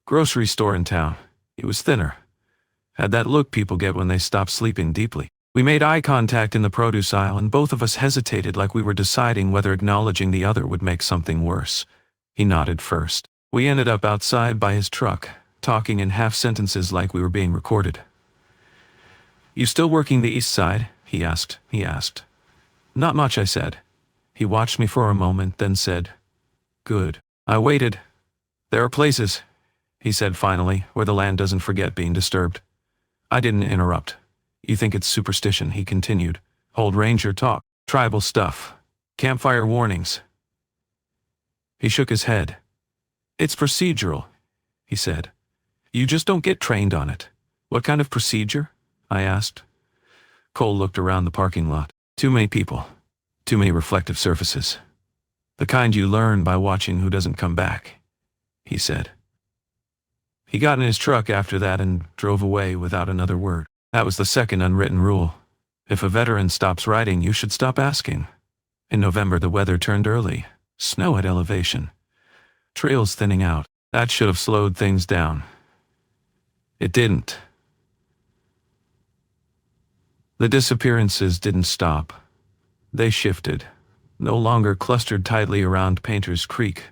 Speaker 1: Grocery store in town. He was thinner. Had that look people get when they stop sleeping deeply. We made eye contact in the produce aisle and both of us hesitated like we were deciding whether acknowledging the other would make something worse. He nodded first. We ended up outside by his truck, talking in half sentences like we were being recorded. "You still working the east side?" He asked. "Not much," I said. He watched me for a moment, then said, "Good." I waited. "There are places," he said finally, "where the land doesn't forget being disturbed." I didn't interrupt. "You think it's superstition," he continued. "Old ranger talk. Tribal stuff. Campfire warnings." He shook his head. "It's procedural," he said. "You just don't get trained on it." "What kind of procedure?" I asked. Cole looked around the parking lot. "Too many people. Too many reflective surfaces. The kind you learn by watching who doesn't come back," he said. He got in his truck after that and drove away without another word. That was the second unwritten rule. If a veteran stops writing, you should stop asking. In November, the weather turned early. Snow at elevation. Trails thinning out. That should have slowed things down. It didn't. The disappearances didn't stop. They shifted, no longer clustered tightly around Painter's Creek,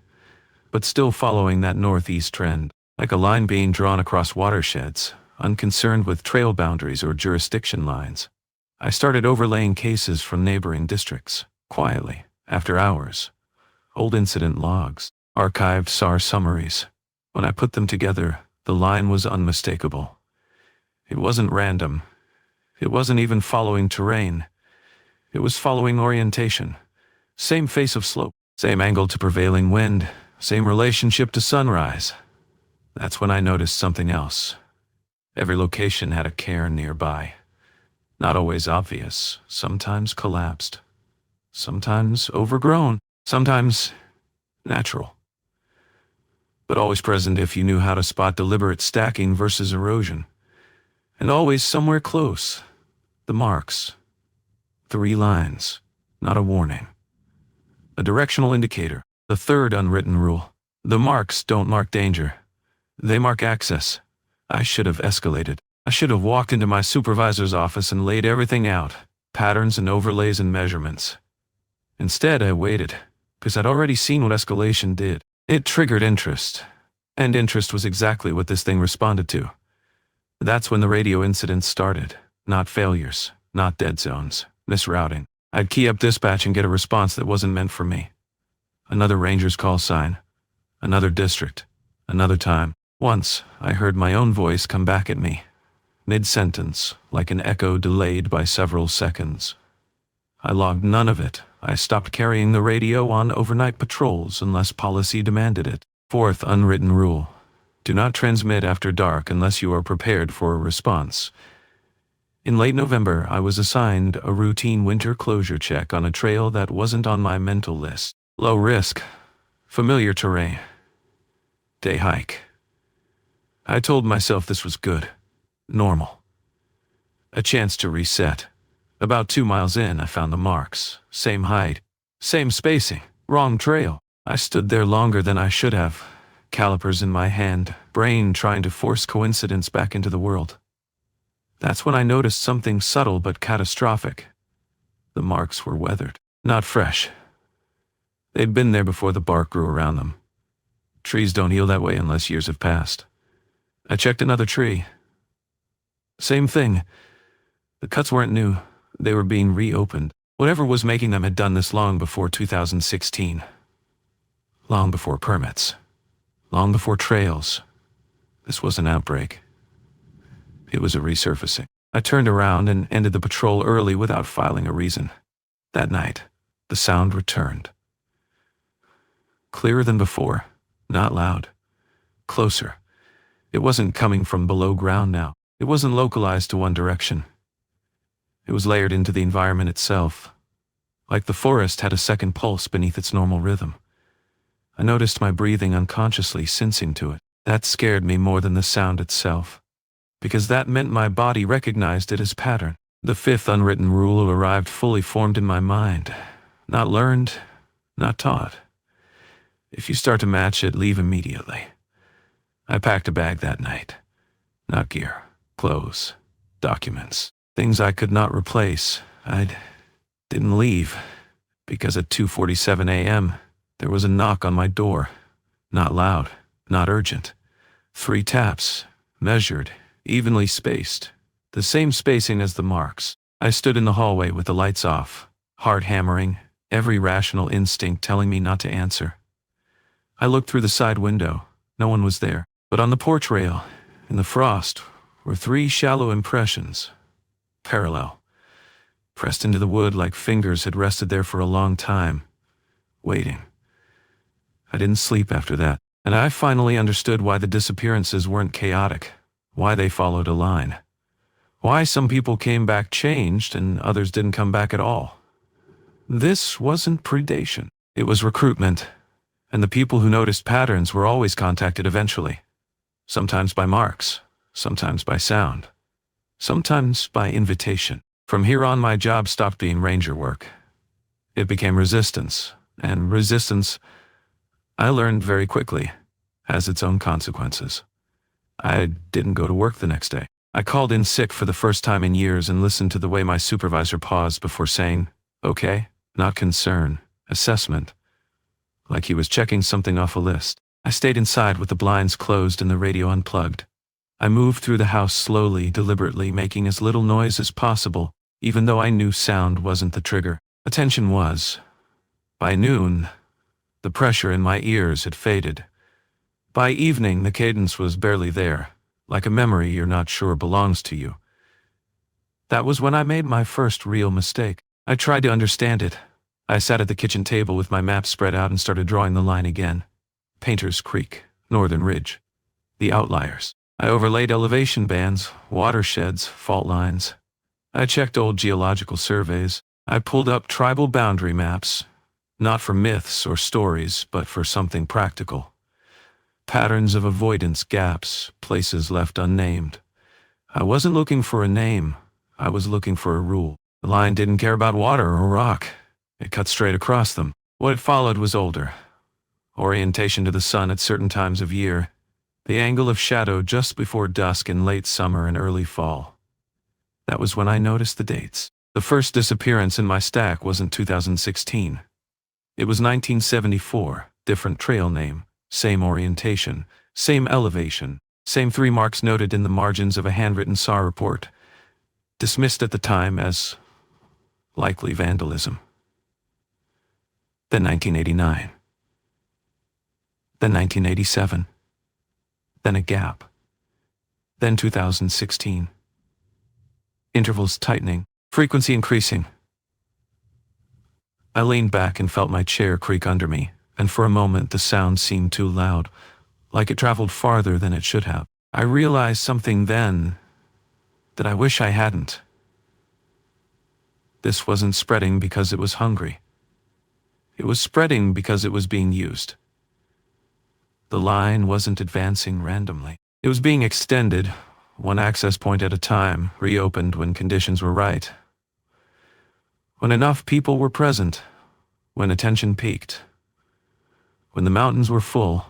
Speaker 1: but still following that northeast trend, like a line being drawn across watersheds, unconcerned with trail boundaries or jurisdiction lines. I started overlaying cases from neighboring districts, quietly, after hours. Old incident logs, archived SAR summaries. When I put them together, the line was unmistakable. It wasn't random. It wasn't even following terrain. It was following orientation. Same face of slope, same angle to prevailing wind, same relationship to sunrise. That's when I noticed something else. Every location had a cairn nearby. Not always obvious, sometimes collapsed. Sometimes overgrown, sometimes natural. But always present if you knew how to spot deliberate stacking versus erosion. And always somewhere close. The marks. 3 lines, not a warning. A directional indicator, the third unwritten rule. The marks don't mark danger. They mark access. I should have escalated. I should have walked into my supervisor's office and laid everything out, patterns and overlays and measurements. Instead, I waited, because I'd already seen what escalation did. It triggered interest. And interest was exactly what this thing responded to. That's when the radio incidents started. Not failures, not dead zones. Misrouting. I'd key up dispatch and get a response that wasn't meant for me. Another ranger's call sign. Another district. Another time. Once, I heard my own voice come back at me. Mid-sentence, like an echo delayed by several seconds. I logged none of it. I stopped carrying the radio on overnight patrols unless policy demanded it. Fourth unwritten rule. Do not transmit after dark unless you are prepared for a response. In late November, I was assigned a routine winter closure check on a trail that wasn't on my mental list. Low risk, familiar terrain, day hike. I told myself this was good, normal. A chance to reset. About 2 miles in, I found the marks. Same height, same spacing, wrong trail. I stood there longer than I should have, calipers in my hand, brain trying to force coincidence back into the world. That's when I noticed something subtle but catastrophic. The marks were weathered, not fresh. They'd been there before the bark grew around them. Trees don't heal that way unless years have passed. I checked another tree. Same thing. The cuts weren't new. They were being reopened. Whatever was making them had done this long before 2016. Long before permits. Long before trails. This was an outbreak. It was a resurfacing. I turned around and ended the patrol early without filing a reason. That night, the sound returned. Clearer than before, not loud. Closer. It wasn't coming from below ground now. It wasn't localized to one direction. It was layered into the environment itself, like the forest had a second pulse beneath its normal rhythm. I noticed my breathing unconsciously syncing to it. That scared me more than the sound itself, because that meant my body recognized it as pattern. The fifth unwritten rule arrived fully formed in my mind. Not learned, not taught. If you start to match it, leave immediately. I packed a bag that night. Not gear, clothes, documents, things I could not replace. I didn't leave, because at 2:47 a.m., there was a knock on my door. Not loud, not urgent. 3 taps, measured, evenly spaced. The same spacing as the marks. I stood in the hallway with the lights off, heart hammering, every rational instinct telling me not to answer. I looked through the side window. No one was there. But on the porch rail, in the frost, were 3 shallow impressions. Parallel. Pressed into the wood like fingers had rested there for a long time. Waiting. I didn't sleep after that, and I finally understood why the disappearances weren't chaotic. Why they followed a line. Why some people came back changed and others didn't come back at all. This wasn't predation. It was recruitment. And the people who noticed patterns were always contacted eventually. Sometimes by marks, sometimes by sound, sometimes by invitation. From here on, my job stopped being ranger work. It became resistance, and resistance, I learned very quickly, has its own consequences. I didn't go to work the next day. I called in sick for the first time in years and listened to the way my supervisor paused before saying, "Okay," not concern, assessment, like he was checking something off a list. I stayed inside with the blinds closed and the radio unplugged. I moved through the house slowly, deliberately, making as little noise as possible, even though I knew sound wasn't the trigger. Attention was. By noon, the pressure in my ears had faded. By evening, the cadence was barely there, like a memory you're not sure belongs to you. That was when I made my first real mistake. I tried to understand it. I sat at the kitchen table with my map spread out and started drawing the line again. Painter's Creek, Northern Ridge. The outliers. I overlaid elevation bands, watersheds, fault lines. I checked old geological surveys. I pulled up tribal boundary maps, not for myths or stories, but for something practical. Patterns of avoidance, gaps, places left unnamed. I wasn't looking for a name. I was looking for a rule. The line didn't care about water or rock. It cut straight across them. What followed was older. Orientation to the sun at certain times of year. The angle of shadow just before dusk in late summer and early fall. That was when I noticed the dates. The first disappearance in my stack wasn't 2016. It was 1974, different trail name, same orientation, same elevation, same 3 marks noted in the margins of a handwritten SAR report, dismissed at the time as likely vandalism. Then 1989. Then 1987. Then a gap. Then 2016. Intervals tightening, frequency increasing. I leaned back and felt my chair creak under me, and for a moment the sound seemed too loud, like it traveled farther than it should have. I realized something then that I wish I hadn't. This wasn't spreading because it was hungry. It was spreading because it was being used. The line wasn't advancing randomly. It was being extended, one access point at a time, reopened when conditions were right. When enough people were present, when attention peaked, when the mountains were full,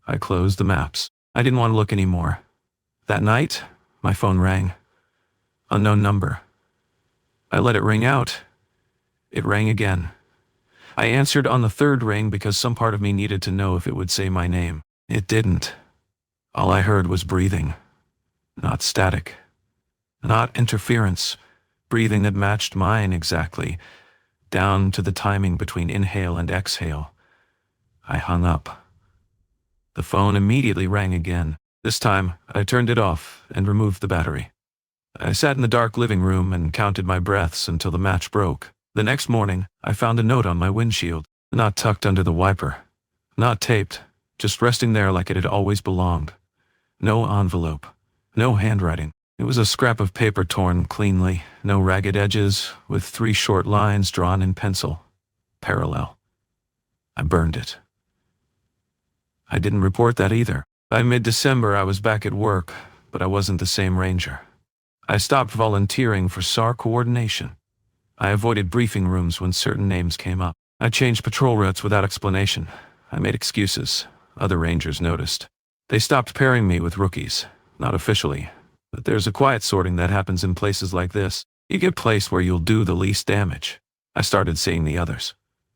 Speaker 1: I closed the maps. I didn't want to look anymore. That night, my phone rang. Unknown number. I let it ring out. It rang again. I answered on the 3rd ring because some part of me needed to know if it would say my name. It didn't. All I heard was breathing. Not static. Not interference. Breathing that matched mine exactly, down to the timing between inhale and exhale. I hung up. The phone immediately rang again. This time, I turned it off and removed the battery. I sat in the dark living room and counted my breaths until the match broke. The next morning, I found a note on my windshield, not tucked under the wiper, not taped, just resting there like it had always belonged. No envelope, no handwriting. It was a scrap of paper torn cleanly, no ragged edges, with 3 short lines drawn in pencil, parallel. I burned it. I didn't report that either. By mid-December, I was back at work, but I wasn't the same ranger. I stopped volunteering for SAR coordination. I avoided briefing rooms when certain names came up. I changed patrol routes without explanation. I made excuses. Other rangers noticed. They stopped pairing me with rookies. Not officially, but there's a quiet sorting that happens in places like this. You get placed where you'll do the least damage. I started seeing the others.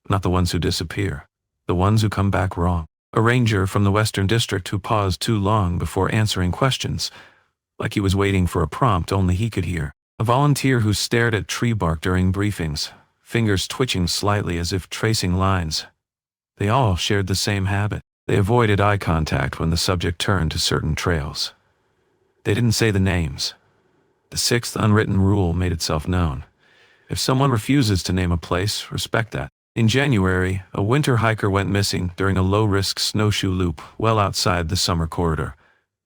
Speaker 1: Not the ones who disappear. The ones who come back wrong. A ranger from the Western District who paused too long before answering questions, like he was waiting for a prompt only he could hear. A volunteer who stared at tree bark during briefings, fingers twitching slightly as if tracing lines. They all shared the same habit. They avoided eye contact when the subject turned to certain trails. They didn't say the names. The 6th unwritten rule made itself known. If someone refuses to name a place, respect that. In January, a winter hiker went missing during a low-risk snowshoe loop well outside the summer corridor.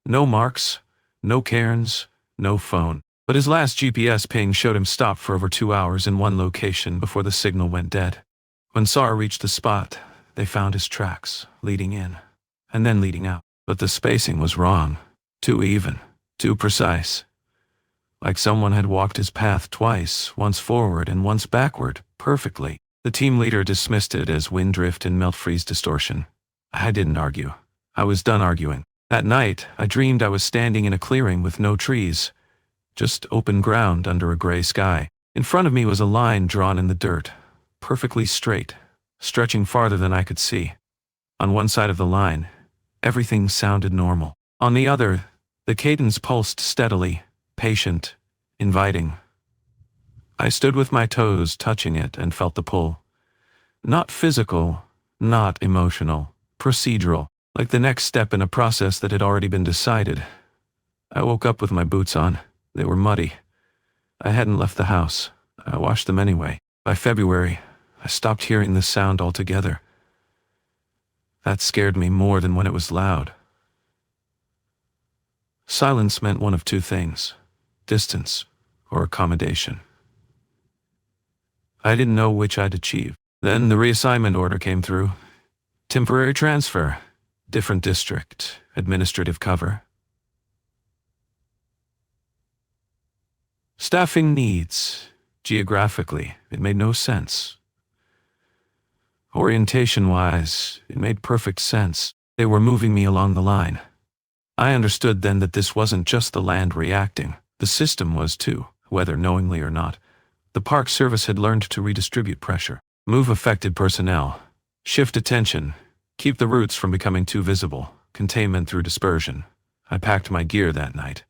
Speaker 1: No marks, no cairns, no phone. But his last GPS ping showed him stopped for over 2 hours in one location before the signal went dead. When SAR reached the spot, they found his tracks, leading in, and then leading out. But the spacing was wrong. Too even, too precise. Like someone had walked his path twice, once forward and once backward, perfectly. The team leader dismissed it as wind drift and melt freeze distortion. I didn't argue. I was done arguing. That night, I dreamed I was standing in a clearing with no trees, just open ground under a gray sky. In front of me was a line drawn in the dirt, perfectly straight, stretching farther than I could see. On one side of the line, everything sounded normal. On the other, the cadence pulsed steadily, patient, inviting. I stood with my toes touching it and felt the pull. Not physical, not emotional, procedural, like the next step in a process that had already been decided. I woke up with my boots on. They were muddy. I hadn't left the house. I washed them anyway. By February, I stopped hearing the sound altogether. That scared me more than when it was loud. Silence meant one of 2 things: distance or accommodation. I didn't know which I'd achieve. Then the reassignment order came through. Temporary transfer, different district, administrative cover. Staffing needs. Geographically, it made no sense. Orientation-wise, it made perfect sense. They were moving me along the line. I understood then that this wasn't just the land reacting. The system was too, whether knowingly or not. The Park Service had learned to redistribute pressure, move affected personnel, shift attention, keep the roots from becoming too visible, containment through dispersion. I packed my gear that night.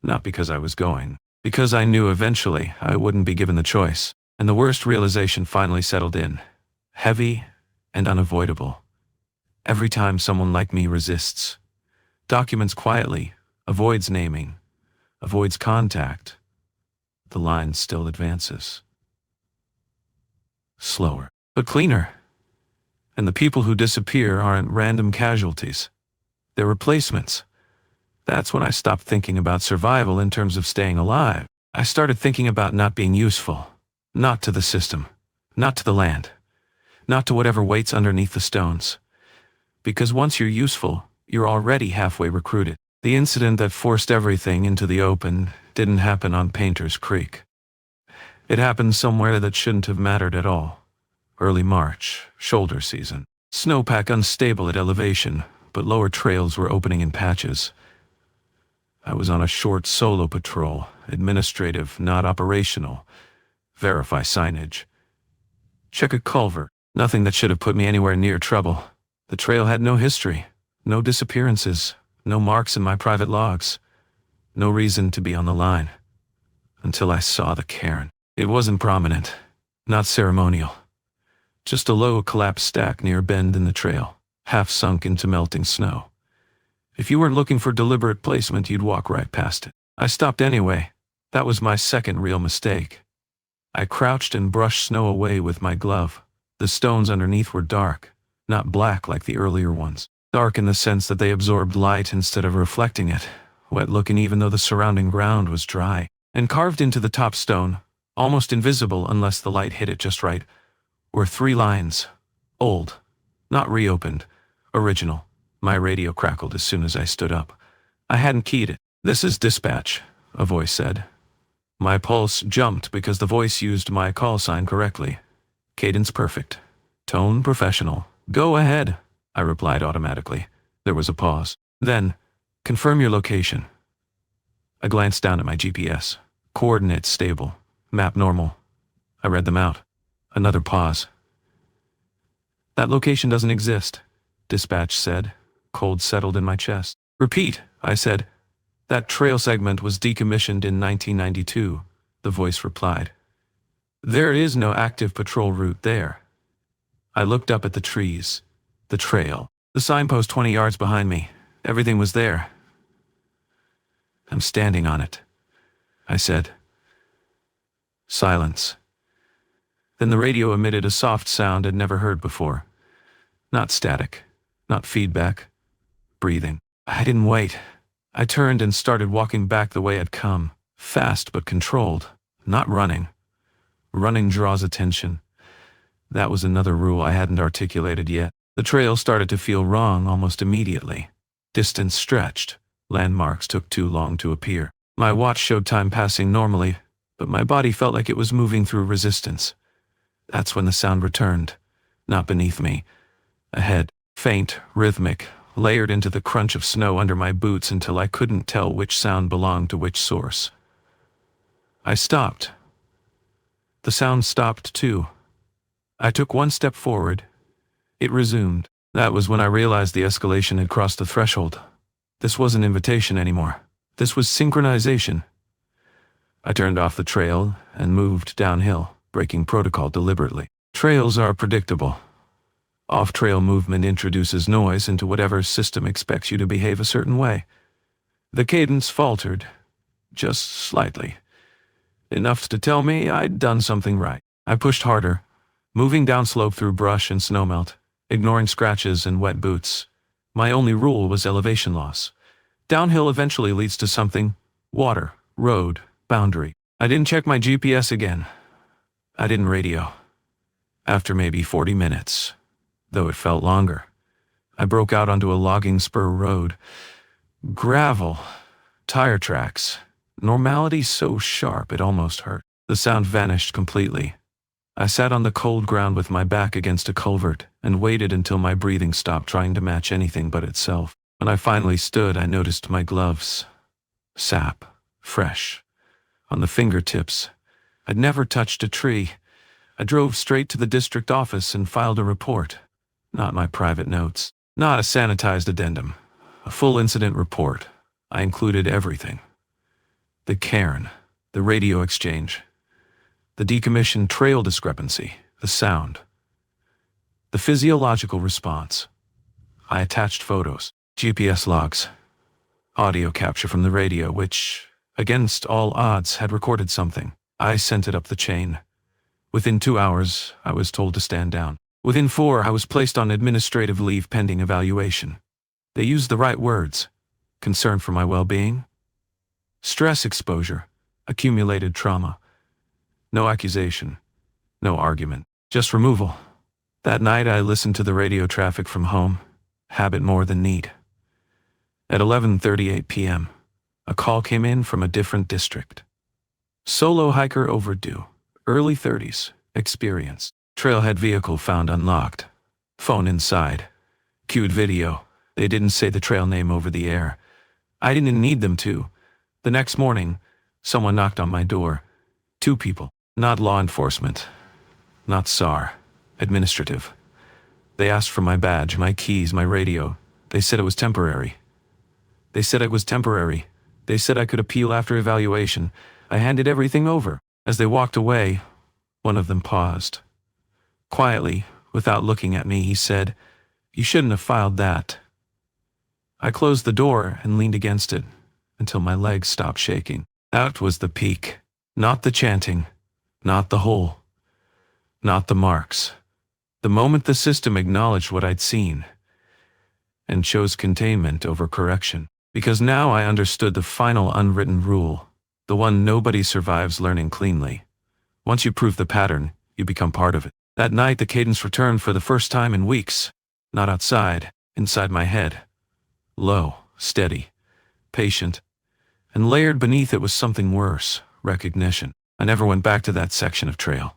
Speaker 1: Not because I was going, because I knew eventually I wouldn't be given the choice. And the worst realization finally settled in. Heavy and unavoidable. Every time someone like me resists, documents quietly, avoids naming, avoids contact, the line still advances. Slower, but cleaner. And the people who disappear aren't random casualties. They're replacements. That's when I stopped thinking about survival in terms of staying alive. I started thinking about not being useful. Not to the system. Not to the land. Not to whatever waits underneath the stones. Because once you're useful, you're already halfway recruited. The incident that forced everything into the open didn't happen on Painter's Creek. It happened somewhere that shouldn't have mattered at all. Early March, shoulder season. Snowpack unstable at elevation, but lower trails were opening in patches. I was on a short solo patrol, administrative, not operational. Verify signage. Check a culvert. Nothing that should have put me anywhere near trouble. The trail had no history, no disappearances, no marks in my private logs. No reason to be on the line. Until I saw the cairn. It wasn't prominent, not ceremonial. Just a low collapsed stack near a bend in the trail, half sunk into melting snow. If you weren't looking for deliberate placement, you'd walk right past it. I stopped anyway, That was my second real mistake. I crouched and brushed snow away with my glove. The stones underneath were dark, not black like the earlier ones. Dark in the sense that they absorbed light instead of reflecting it, wet-looking even though the surrounding ground was dry. And carved into the top stone, almost invisible unless the light hit it just right, were 3 lines. Old, not reopened, original. My radio crackled as soon as I stood up. I hadn't keyed it. "This is dispatch," a voice said. My pulse jumped because the voice used my call sign correctly. Cadence perfect. Tone professional. "Go ahead," I replied automatically. There was a pause. Then, "Confirm your location." I glanced down at my GPS. Coordinates stable. Map normal. I read them out. Another pause. "That location doesn't exist," dispatch said. Cold settled in my chest. "Repeat," I said. "That trail segment was decommissioned in 1992, the voice replied. "There is no active patrol route there." I looked up at the trees, the trail, the signpost 20 yards behind me. Everything was there. "I'm standing on it," I said. Silence. Then the radio emitted a soft sound I'd never heard before. Not static, not feedback, breathing. I didn't wait. I turned and started walking back the way I'd come, fast but controlled, not running. Running draws attention. That was another rule I hadn't articulated yet. The trail started to feel wrong almost immediately. Distance stretched. Landmarks took too long to appear. My watch showed time passing normally, but my body felt like it was moving through resistance. That's when the sound returned. Not beneath me. Ahead. Faint, rhythmic, layered into the crunch of snow under my boots until I couldn't tell which sound belonged to which source. I stopped. The sound stopped too. I took one step forward. It resumed. That was when I realized the escalation had crossed the threshold. This wasn't invitation anymore. This was synchronization. I turned off the trail and moved downhill, breaking protocol deliberately. Trails are predictable. Off-trail movement introduces noise into whatever system expects you to behave a certain way. The cadence faltered, just slightly. Enough to tell me I'd done something right. I pushed harder, moving downslope through brush and snowmelt, ignoring scratches and wet boots. My only rule was elevation loss. Downhill eventually leads to something: water, road, boundary. I didn't check my GPS again. I didn't radio. After maybe 40 minutes, though it felt longer, I broke out onto a logging spur road. Gravel, tire tracks, normality so sharp it almost hurt. The sound vanished completely. I sat on the cold ground with my back against a culvert and waited until my breathing stopped trying to match anything but itself. When I finally stood, I noticed my gloves. Sap, fresh, on the fingertips. I'd never touched a tree. I drove straight to the district office and filed a report. Not my private notes. Not a sanitized addendum. A full incident report. I included everything. The cairn, the radio exchange, the decommissioned trail discrepancy, the sound, the physiological response. I attached photos, GPS logs, audio capture from the radio, which, against all odds, had recorded something. I sent it up the chain. Within 2 hours, I was told to stand down. Within 4, I was placed on administrative leave pending evaluation. They used the right words. Concern for my well-being? Stress exposure. Accumulated trauma. No accusation. No argument. Just removal. That night, I listened to the radio traffic from home. Habit more than need. At 11:38 p.m., a call came in from a different district. Solo hiker overdue. Early 30s. Experience. Trailhead vehicle found unlocked. Phone inside. Queued video. They didn't say the trail name over the air. I didn't need them to. The next morning, someone knocked on my door. 2 people. Not law enforcement. Not SAR. Administrative. They asked for my badge, my keys, my radio. They said it was temporary. They said I could appeal after evaluation. I handed everything over. As they walked away, one of them paused. Quietly, without looking at me, he said, "You shouldn't have filed that." I closed the door and leaned against it until my legs stopped shaking. That was the peak. Not the chanting, not the hole, not the marks. The moment the system acknowledged what I'd seen and chose containment over correction. Because now I understood the final unwritten rule, the one nobody survives learning cleanly. Once you prove the pattern, you become part of it. That night the cadence returned for the first time in weeks. Not outside, inside my head. Low, steady, patient, and layered beneath it was something worse, recognition. I never went back to that section of trail.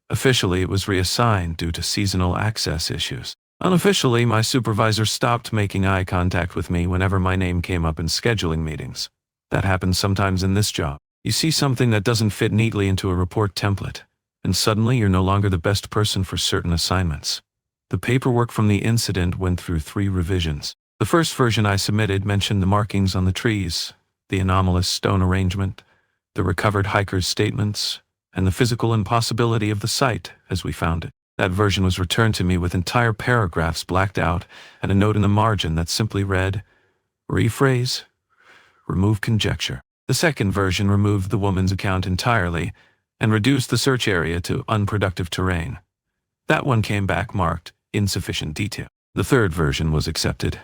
Speaker 1: Officially, it was reassigned due to seasonal access issues. Unofficially, my supervisor stopped making eye contact with me whenever my name came up in scheduling meetings. That happens sometimes in this job. You see something that doesn't fit neatly into a report template, and suddenly you're no longer the best person for certain assignments. The paperwork from the incident went through 3 revisions. The first version I submitted mentioned the markings on the trees, the anomalous stone arrangement, the recovered hiker's statements, and the physical impossibility of the site as we found it. That version was returned to me with entire paragraphs blacked out and a note in the margin that simply read, "Rephrase, remove conjecture." The second version removed the woman's account entirely and reduced the search area to unproductive terrain. That one came back marked insufficient detail. The third version was accepted.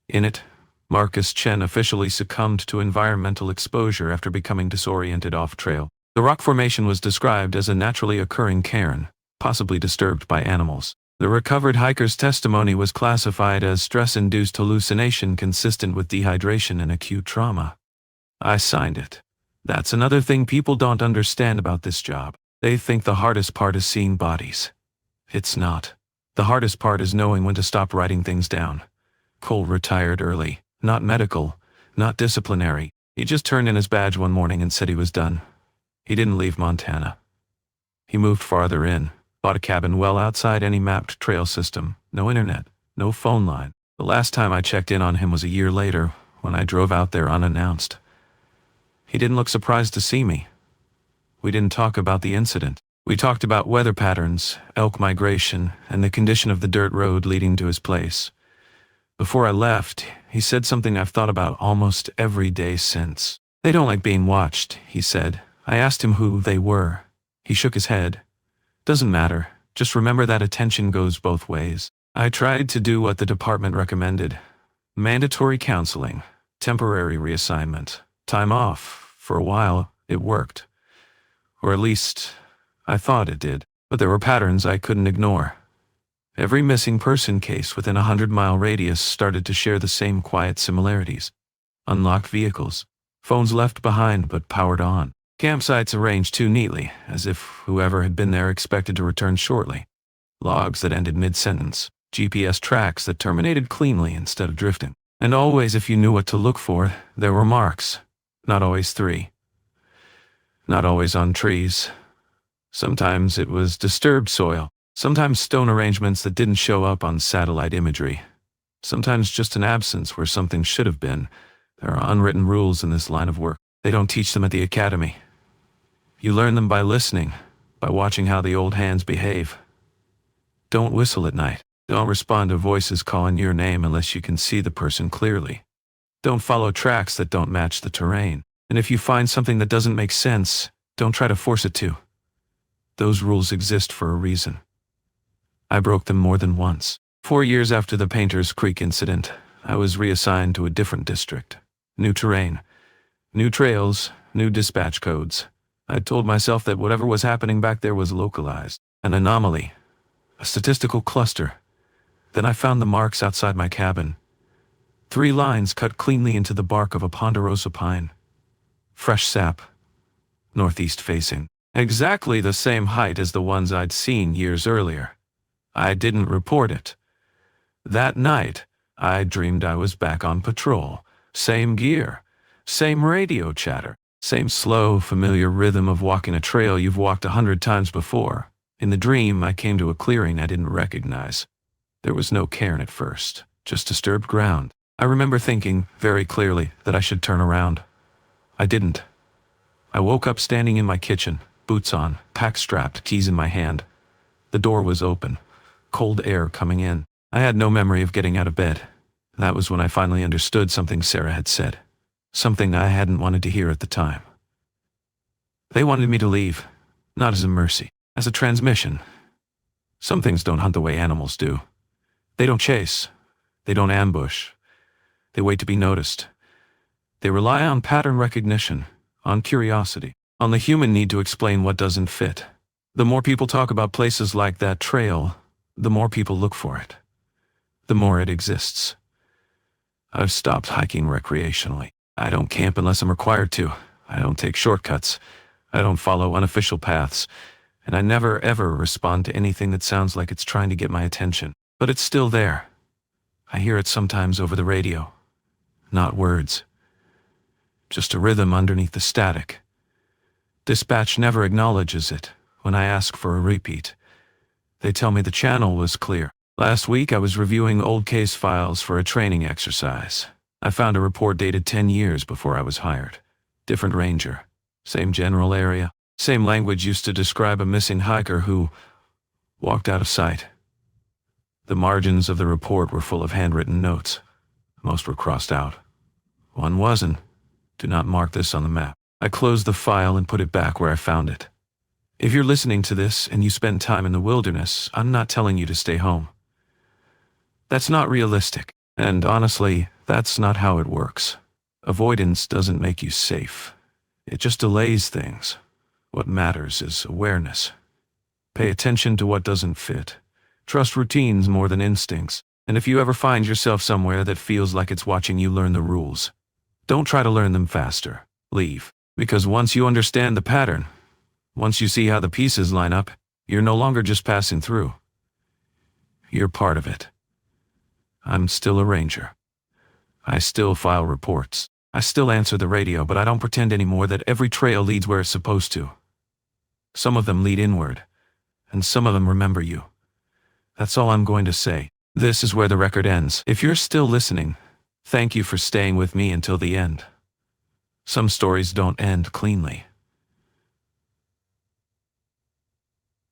Speaker 1: In it, Marcus Chen officially succumbed to environmental exposure after becoming disoriented off-trail. The rock formation was described as a naturally occurring cairn, possibly disturbed by animals. The recovered hiker's testimony was classified as stress-induced hallucination consistent with dehydration and acute trauma. I signed it. That's another thing people don't understand about this job. They think the hardest part is seeing bodies. It's not. The hardest part is knowing when to stop writing things down. Cole retired early. Not medical, not disciplinary. He just turned in his badge one morning and said he was done. He didn't leave Montana. He moved farther in. Bought a cabin well outside any mapped trail system. No internet, no phone line. The last time I checked in on him was a year later, when I drove out there unannounced. He didn't look surprised to see me. We didn't talk about the incident. We talked about weather patterns, elk migration, and the condition of the dirt road leading to his place. Before I left, he said something I've thought about almost every day since. "They don't like being watched," he said. I asked him who they were. He shook his head. "Doesn't matter. Just remember that attention goes both ways." I tried to do what the department recommended. Mandatory counseling, temporary reassignment, time off. For a while, it worked. Or at least, I thought it did. But there were patterns I couldn't ignore. Every missing person case within a 100-mile radius started to share the same quiet similarities. Unlocked vehicles, phones left behind but powered on. Campsites arranged too neatly, as if whoever had been there expected to return shortly. Logs that ended mid-sentence. GPS tracks that terminated cleanly instead of drifting. And always, if you knew what to look for, there were marks. Not always 3. Not always on trees. Sometimes it was disturbed soil. Sometimes stone arrangements that didn't show up on satellite imagery. Sometimes just an absence where something should have been. There are unwritten rules in this line of work. They don't teach them at the academy. You learn them by listening, by watching how the old hands behave. Don't whistle at night. Don't respond to voices calling your name unless you can see the person clearly. Don't follow tracks that don't match the terrain. And if you find something that doesn't make sense, don't try to force it to. Those rules exist for a reason. I broke them more than once. 4 years after the Painters Creek incident, I was reassigned to a different district. New terrain, new trails, new dispatch codes. I told myself that whatever was happening back there was localized, an anomaly, a statistical cluster. Then I found the marks outside my cabin. 3 lines cut cleanly into the bark of a ponderosa pine. Fresh sap, northeast facing. Exactly the same height as the ones I'd seen years earlier. I didn't report it. That night, I dreamed I was back on patrol. Same gear, same radio chatter, same slow, familiar rhythm of walking a trail you've walked 100 times before. In the dream, I came to a clearing I didn't recognize. There was no cairn at first, just disturbed ground. I remember thinking, very clearly, that I should turn around. I didn't. I woke up standing in my kitchen, boots on, pack strapped, keys in my hand. The door was open, cold air coming in. I had no memory of getting out of bed. That was when I finally understood something Sarah had said. something I hadn't wanted to hear at the time. They wanted me to leave, not as a mercy, as a transmission. Some things don't hunt the way animals do. They don't chase. They don't ambush. They wait to be noticed. They rely on pattern recognition, on curiosity, on the human need to explain what doesn't fit. The more people talk about places like that trail, the more people look for it. The more it exists. I've stopped hiking recreationally. I don't camp unless I'm required to. I don't take shortcuts. I don't follow unofficial paths. And I never ever respond to anything that sounds like it's trying to get my attention. But it's still there. I hear it sometimes over the radio. Not words. Just a rhythm underneath the static. Dispatch never acknowledges it when I ask for a repeat. They tell me the channel was clear. Last week I was reviewing old case files for a training exercise. I found a report dated 10 years before I was hired. Different ranger. Same general area. Same language used to describe a missing hiker who walked out of sight. The margins of the report were full of handwritten notes. Most were crossed out. One wasn't. Do not mark this on the map. I closed the file and put it back where I found it. If you're listening to this and you spend time in the wilderness, I'm not telling you to stay home. That's not realistic. And honestly, that's not how it works. Avoidance doesn't make you safe. It just delays things. What matters is awareness. Pay attention to what doesn't fit. Trust routines more than instincts. And if you ever find yourself somewhere that feels like it's watching you learn the rules, don't try to learn them faster. Leave. Because once you understand the pattern, once you see how the pieces line up, you're no longer just passing through. You're part of it. I'm still a ranger. I still file reports. I still answer the radio, but I don't pretend anymore that every trail leads where it's supposed to. Some of them lead inward, and some of them remember you. That's all I'm going to say. This is where the record ends. If you're still listening, thank you for staying with me until the end. Some stories don't end cleanly.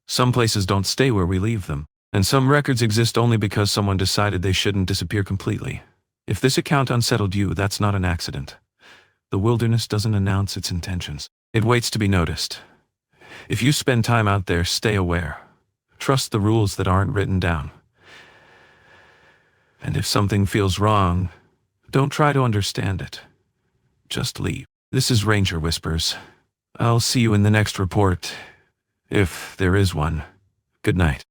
Speaker 1: Some places don't stay where we leave them. And some records exist only because someone decided they shouldn't disappear completely. If this account unsettled you, that's not an accident. The wilderness doesn't announce its intentions. It waits to be noticed. If you spend time out there, stay aware. Trust the rules that aren't written down. And if something feels wrong, don't try to understand it. Just leave. This is Ranger Whispers. I'll see you in the next report, if there is one. Good night.